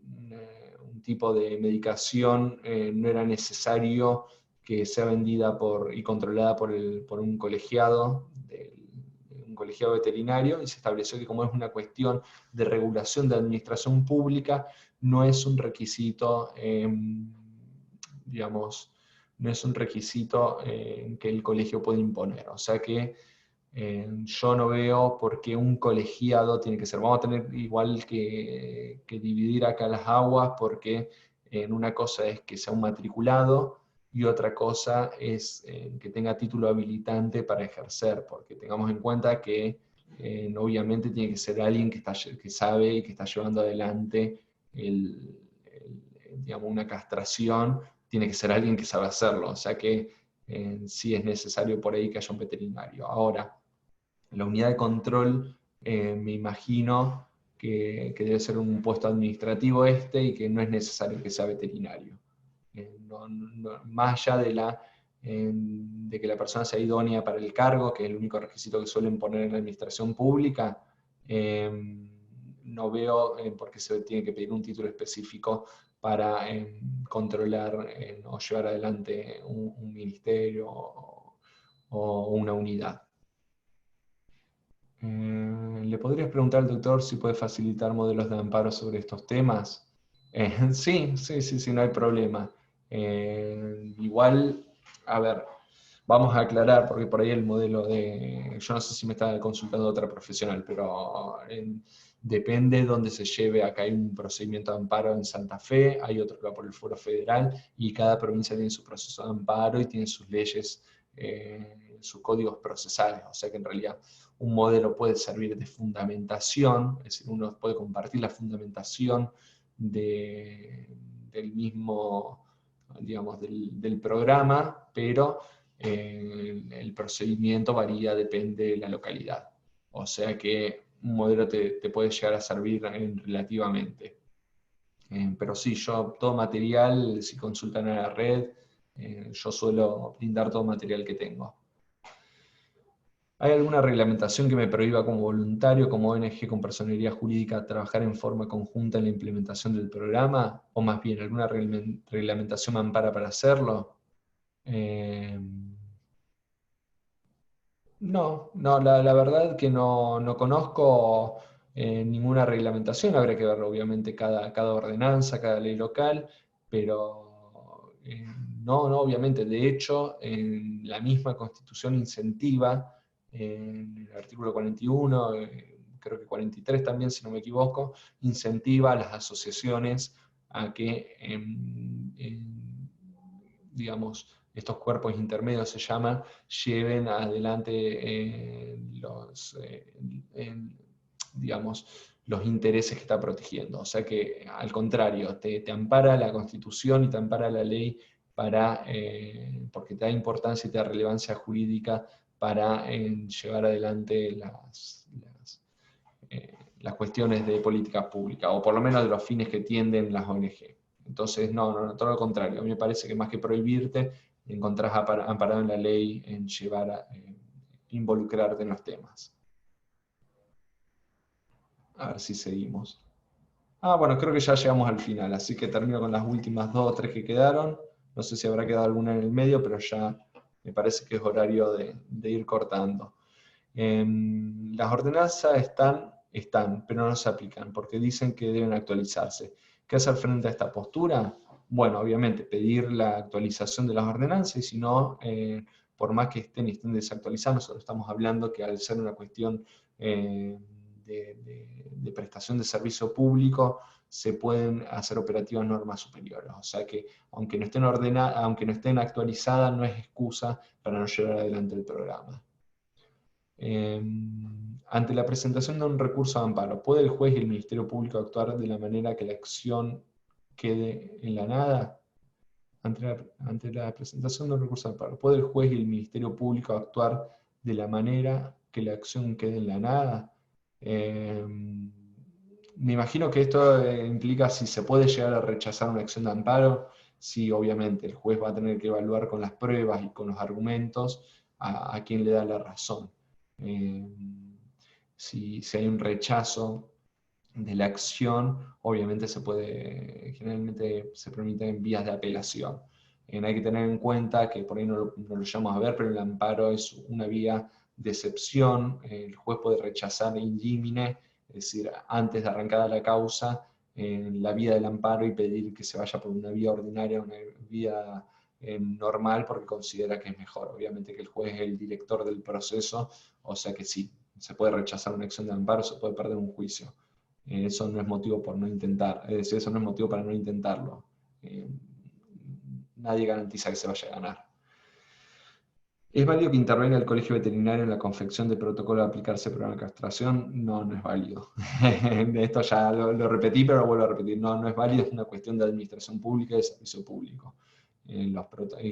tipo de medicación no era necesario que sea vendida y controlada por un colegiado, un colegiado veterinario, y se estableció que como es una cuestión de regulación de administración pública, no es un requisito, digamos, no es un requisito que el colegio puede imponer. O sea que yo no veo por qué un colegiado tiene que ser. Vamos a tener igual que dividir acá las aguas, porque una cosa es que sea un matriculado y otra cosa es que tenga título habilitante para ejercer, porque tengamos en cuenta que obviamente tiene que ser alguien que sabe y que está llevando adelante digamos, una castración, tiene que ser alguien que sabe hacerlo. O sea que sí es necesario por ahí que haya un veterinario. Ahora, la unidad de control, me imagino que debe ser un puesto administrativo y que no es necesario que sea veterinario. Más allá de que la persona sea idónea para el cargo, que es el único requisito que suelen poner en la administración pública, no veo por qué se tiene que pedir un título específico para controlar o llevar adelante un ministerio o una unidad. ¿Le podrías preguntar al doctor si puede facilitar modelos de amparo sobre estos temas? Sí, no hay problema. Igual, a ver, vamos a aclarar, porque por ahí el modelo yo no sé si me está consultando otra profesional, pero depende de dónde se lleve. Acá hay un procedimiento de amparo en Santa Fe, hay otro que va por el Foro Federal, y cada provincia tiene su proceso de amparo y tiene sus leyes, sus códigos procesales. O sea que en realidad un modelo puede servir de fundamentación, es decir, uno puede compartir la fundamentación del mismo, digamos, del programa, pero el procedimiento varía, depende de la localidad. O sea que un modelo te puede llegar a servir relativamente. Pero sí, todo material, si consultan a la red, yo suelo brindar todo material que tengo. ¿Hay alguna reglamentación que me prohíba como voluntario, como ONG con personería jurídica, trabajar en forma conjunta en la implementación del programa? ¿O más bien, alguna reglamentación me ampara para hacerlo? No, la verdad que no conozco ninguna reglamentación. Habría que ver obviamente cada ordenanza, cada ley local, pero no, obviamente. De hecho, la misma Constitución incentiva, en el artículo 41, creo que 43 también, si no me equivoco, incentiva a las asociaciones a que, digamos, estos cuerpos intermedios se llaman, lleven adelante digamos, los intereses que está protegiendo. O sea que, al contrario, te ampara la Constitución y te ampara la ley porque te da importancia y te da relevancia jurídica para llevar adelante las cuestiones de política pública, o por lo menos de los fines que tienden las ONG. Entonces, no, todo lo contrario. A mí me parece que más que prohibirte, encontrás amparado en la ley en llevar a involucrarte en los temas. A ver si seguimos. Bueno, creo que ya llegamos al final, así que termino con las últimas 2 o 3 que quedaron. No sé si habrá quedado alguna en el medio, pero ya me parece que es horario de ir cortando. Las ordenanzas están, pero no se aplican, porque dicen que deben actualizarse. ¿Qué hacer frente a esta postura? Bueno, obviamente pedir la actualización de las ordenanzas, y si no, por más que estén y estén desactualizadas, nosotros estamos hablando que al ser una cuestión de prestación de servicio público, se pueden hacer operativas normas superiores. O sea que, aunque no estén actualizadas, no es excusa para no llevar adelante el programa. Ante la presentación de un recurso de amparo, ¿puede el juez y el Ministerio Público actuar de la manera que la acción quede en la nada? Ante la presentación de un recurso de amparo, ¿puede el juez y el Ministerio Público actuar de la manera que la acción quede en la nada? Me imagino que esto implica si se puede llegar a rechazar una acción de amparo. Sí, obviamente, el juez va a tener que evaluar con las pruebas y con los argumentos a quién le da la razón. Si hay un rechazo de la acción, obviamente generalmente se permiten vías de apelación. Hay que tener en cuenta que por ahí no lo llamamos a ver, pero el amparo es una vía de excepción. El juez puede rechazar in limine, es decir, antes de arrancada la causa, la vía del amparo, y pedir que se vaya por una vía ordinaria, una vía normal, porque considera que es mejor. Obviamente que el juez es el director del proceso, o sea que sí, se puede rechazar una acción de amparo, se puede perder un juicio. Eso no es motivo por no intentar, es decir, eso no es motivo para no intentarlo. Nadie garantiza que se vaya a ganar. ¿Es válido que intervenga el colegio veterinario en la confección de protocolo de aplicarse para una castración? No, no es válido. Esto ya lo repetí, pero lo vuelvo a repetir. No, no es válido, es una cuestión de administración pública y de servicio público.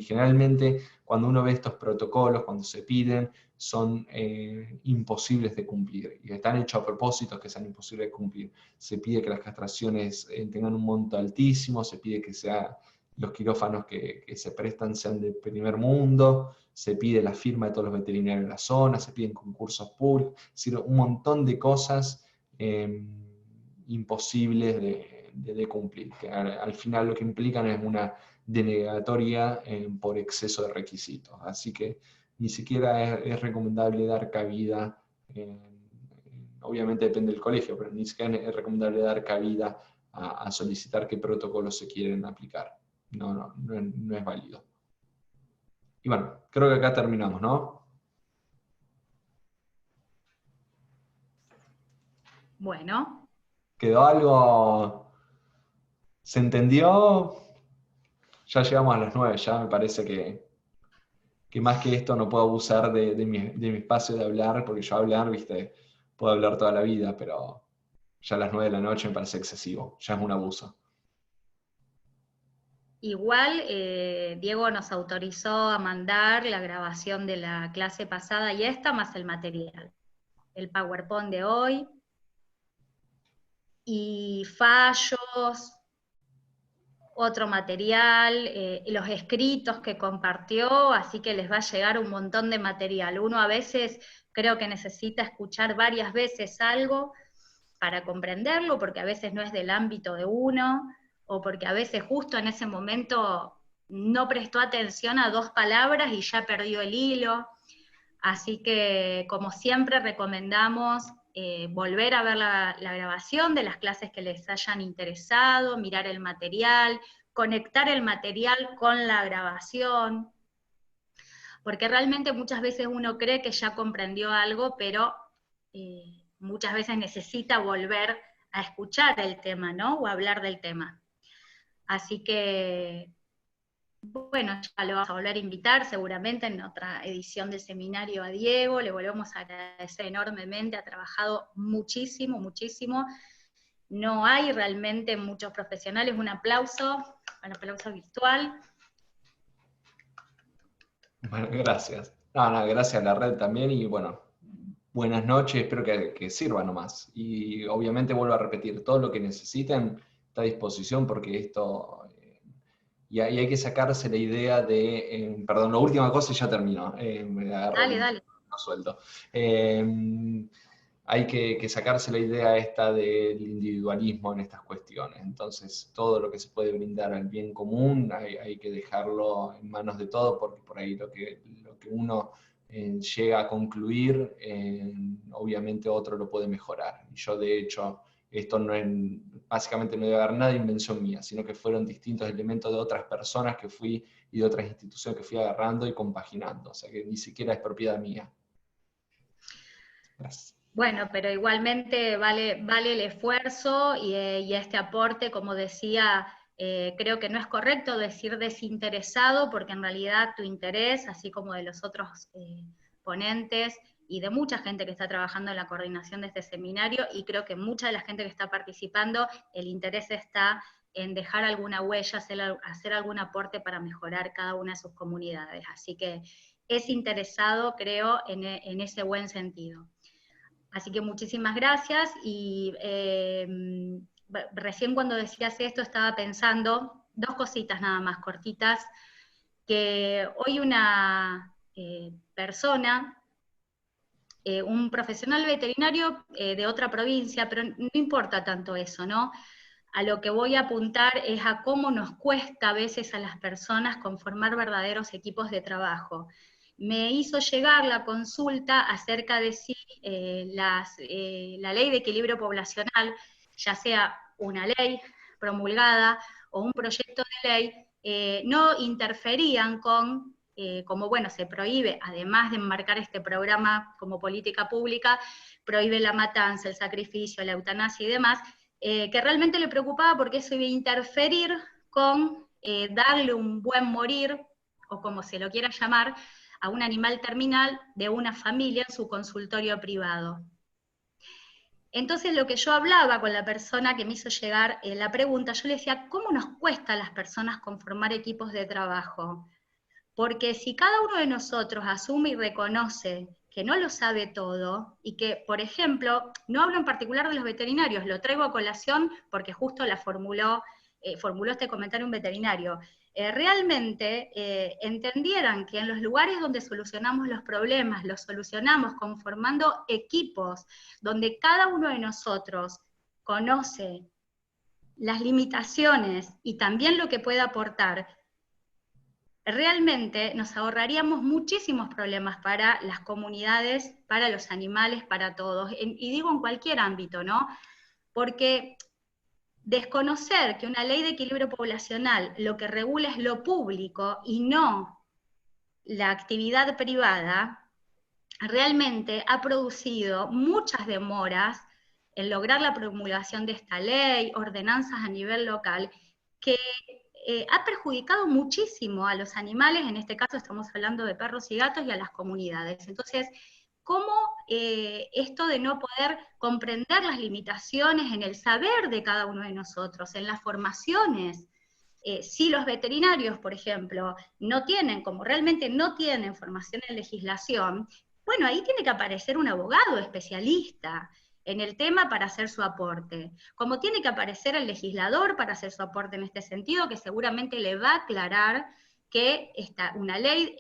Generalmente, cuando uno ve estos protocolos, cuando se piden, son imposibles de cumplir, y están hechos a propósito que sean imposibles de cumplir. Se pide que las castraciones tengan un monto altísimo, se pide que los quirófanos que se prestan sean de primer mundo, se pide la firma de todos los veterinarios en la zona, se piden concursos públicos, es decir, un montón de cosas imposibles de cumplir, que al final lo que implican es una denegatoria por exceso de requisitos. Así que ni siquiera es recomendable dar cabida, obviamente depende del colegio, pero ni siquiera es recomendable dar cabida a solicitar qué protocolos se quieren aplicar. No es válido. Y bueno, creo que acá terminamos, ¿no? Bueno. ¿Quedó algo? ¿Se entendió? Ya llegamos a las 9, ya me parece que más que esto no puedo abusar de mi espacio de hablar, porque yo hablar, viste, puedo hablar toda la vida, pero ya a las 9 de la noche me parece excesivo, ya es un abuso. Igual, Diego nos autorizó a mandar la grabación de la clase pasada y esta, más el material. El PowerPoint de hoy, y fallos, otro material, los escritos que compartió, así que les va a llegar un montón de material. Uno a veces creo que necesita escuchar varias veces algo para comprenderlo, porque a veces no es del ámbito de uno, o porque a veces justo en ese momento no prestó atención a 2 palabras y ya perdió el hilo. Así que, como siempre, recomendamos volver a ver la grabación de las clases que les hayan interesado, mirar el material, conectar el material con la grabación, porque realmente muchas veces uno cree que ya comprendió algo, pero muchas veces necesita volver a escuchar el tema, ¿no? O hablar del tema. Así que, bueno, ya lo vamos a volver a invitar seguramente en otra edición del seminario a Diego, le volvemos a agradecer enormemente, ha trabajado muchísimo, muchísimo. No hay realmente muchos profesionales, un aplauso virtual. Bueno, gracias. No, gracias a la red también, y bueno, buenas noches, espero que sirva nomás. Y obviamente vuelvo a repetir, todo lo que necesiten está a disposición, porque esto... Y hay que sacarse la idea de... perdón, la última cosa y ya termino. Me agarro Dale. No suelto. Hay que sacarse la idea esta del individualismo en estas cuestiones. Entonces, todo lo que se puede brindar al bien común hay que dejarlo en manos de todos, porque por ahí lo que uno llega a concluir, obviamente otro lo puede mejorar. Y yo, de hecho, esto básicamente no debe haber nada de invención mía, sino que fueron distintos elementos de otras personas que fui y de otras instituciones que fui agarrando y compaginando. O sea que ni siquiera es propiedad mía. Gracias. Bueno, pero igualmente vale el esfuerzo y este aporte, como decía, creo que no es correcto decir desinteresado, porque en realidad tu interés, así como de los otros ponentes y de mucha gente que está trabajando en la coordinación de este seminario, y creo que mucha de la gente que está participando, el interés está en dejar alguna huella, hacer algún aporte para mejorar cada una de sus comunidades. Así que es interesado, creo, en ese buen sentido. Así que muchísimas gracias, y recién cuando decías esto estaba pensando, dos cositas nada más cortitas, que hoy una persona, un profesional veterinario de otra provincia, pero no importa tanto eso, ¿no? A lo que voy a apuntar es a cómo nos cuesta a veces a las personas conformar verdaderos equipos de trabajo. Me hizo llegar la consulta acerca de si la ley de equilibrio poblacional, ya sea una ley promulgada o un proyecto de ley, no interferían con, como bueno, se prohíbe, además de enmarcar este programa como política pública, prohíbe la matanza, el sacrificio, la eutanasia y demás, que realmente le preocupaba porque eso iba a interferir con darle un buen morir, o como se lo quiera llamar, a un animal terminal de una familia en su consultorio privado. Entonces lo que yo hablaba con la persona que me hizo llegar la pregunta, yo le decía, ¿cómo nos cuesta a las personas conformar equipos de trabajo? Porque si cada uno de nosotros asume y reconoce que no lo sabe todo, y que, por ejemplo, no hablo en particular de los veterinarios, lo traigo a colación porque justo la formuló este comentario un veterinario, realmente entendieran que en los lugares donde solucionamos los problemas, los solucionamos conformando equipos, donde cada uno de nosotros conoce las limitaciones y también lo que puede aportar, realmente nos ahorraríamos muchísimos problemas para las comunidades, para los animales, para todos, y digo en cualquier ámbito, ¿no? Porque desconocer que una ley de equilibrio poblacional lo que regula es lo público y no la actividad privada, realmente ha producido muchas demoras en lograr la promulgación de esta ley, ordenanzas a nivel local, que ha perjudicado muchísimo a los animales, en este caso estamos hablando de perros y gatos, y a las comunidades. Entonces, ¿cómo esto de no poder comprender las limitaciones en el saber de cada uno de nosotros, en las formaciones? Si los veterinarios, por ejemplo, no tienen, como realmente no tienen formación en legislación, bueno, ahí tiene que aparecer un abogado especialista en el tema para hacer su aporte, como tiene que aparecer el legislador para hacer su aporte en este sentido, que seguramente le va a aclarar que una ley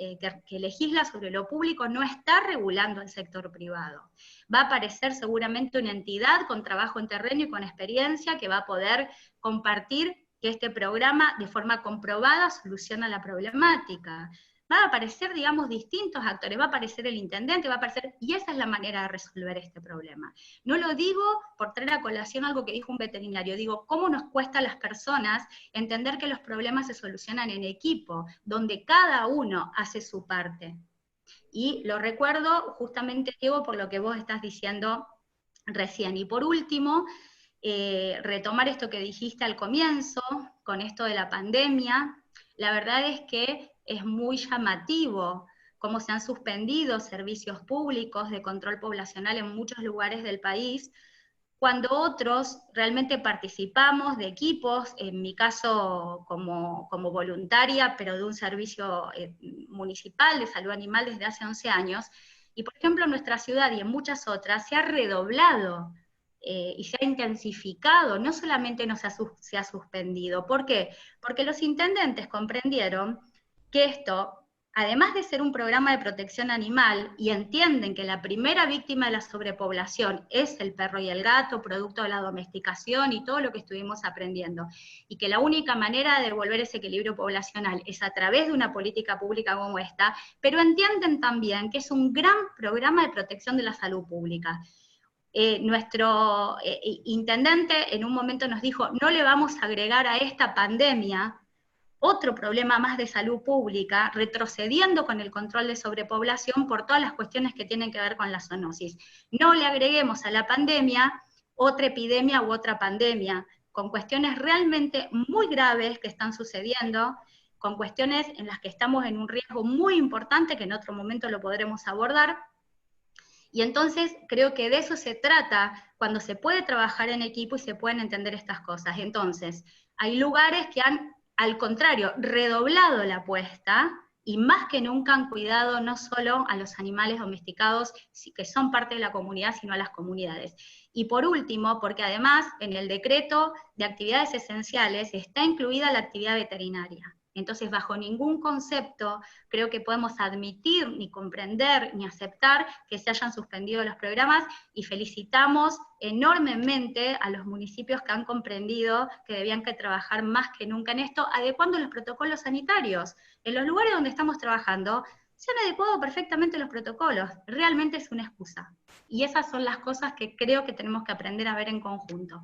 que legisla sobre lo público no está regulando al sector privado. Va a aparecer seguramente una entidad con trabajo en terreno y con experiencia que va a poder compartir que este programa de forma comprobada soluciona la problemática. Va a aparecer, digamos, distintos actores, va a aparecer el intendente, va a aparecer, y esa es la manera de resolver este problema. No lo digo por traer a colación algo que dijo un veterinario, digo, ¿cómo nos cuesta a las personas entender que los problemas se solucionan en equipo, donde cada uno hace su parte? Y lo recuerdo justamente, Diego, por lo que vos estás diciendo recién. Y por último, retomar esto que dijiste al comienzo, con esto de la pandemia, la verdad es que es muy llamativo cómo se han suspendido servicios públicos de control poblacional en muchos lugares del país, cuando otros realmente participamos de equipos, en mi caso como voluntaria, pero de un servicio municipal de salud animal desde hace 11 años, y por ejemplo en nuestra ciudad y en muchas otras se ha redoblado y se ha intensificado, no solamente no se ha suspendido. ¿Por qué? Porque los intendentes comprendieron que esto además de ser un programa de protección animal, y entienden que la primera víctima de la sobrepoblación es el perro y el gato, producto de la domesticación y todo lo que estuvimos aprendiendo, y que la única manera de devolver ese equilibrio poblacional es a través de una política pública como esta, pero entienden también que es un gran programa de protección de la salud pública. Nuestro intendente en un momento nos dijo, no le vamos a agregar a esta pandemia otro problema más de salud pública, retrocediendo con el control de sobrepoblación por todas las cuestiones que tienen que ver con la zoonosis. No le agreguemos a la pandemia otra epidemia u otra pandemia, con cuestiones realmente muy graves que están sucediendo, con cuestiones en las que estamos en un riesgo muy importante, que en otro momento lo podremos abordar. Y entonces creo que de eso se trata cuando se puede trabajar en equipo y se pueden entender estas cosas. Entonces, hay lugares que han, al contrario, redoblado la apuesta y más que nunca han cuidado no solo a los animales domesticados que son parte de la comunidad, sino a las comunidades. Y por último, porque además en el decreto de actividades esenciales está incluida la actividad veterinaria. Entonces, bajo ningún concepto creo que podemos admitir, ni comprender, ni aceptar que se hayan suspendido los programas, y felicitamos enormemente a los municipios que han comprendido que debían que trabajar más que nunca en esto, adecuando los protocolos sanitarios. En los lugares donde estamos trabajando, se han adecuado perfectamente los protocolos, realmente es una excusa. Y esas son las cosas que creo que tenemos que aprender a ver en conjunto.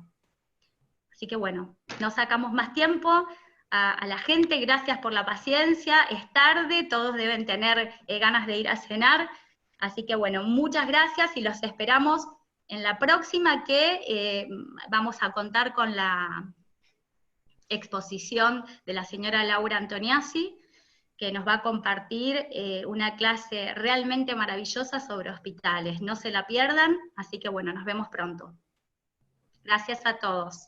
Así que bueno, no sacamos más tiempo. A la gente, gracias por la paciencia, es tarde, todos deben tener ganas de ir a cenar, así que bueno, muchas gracias y los esperamos en la próxima, que vamos a contar con la exposición de la señora Laura Antoniazzi, que nos va a compartir una clase realmente maravillosa sobre hospitales. No se la pierdan, así que bueno, nos vemos pronto. Gracias a todos.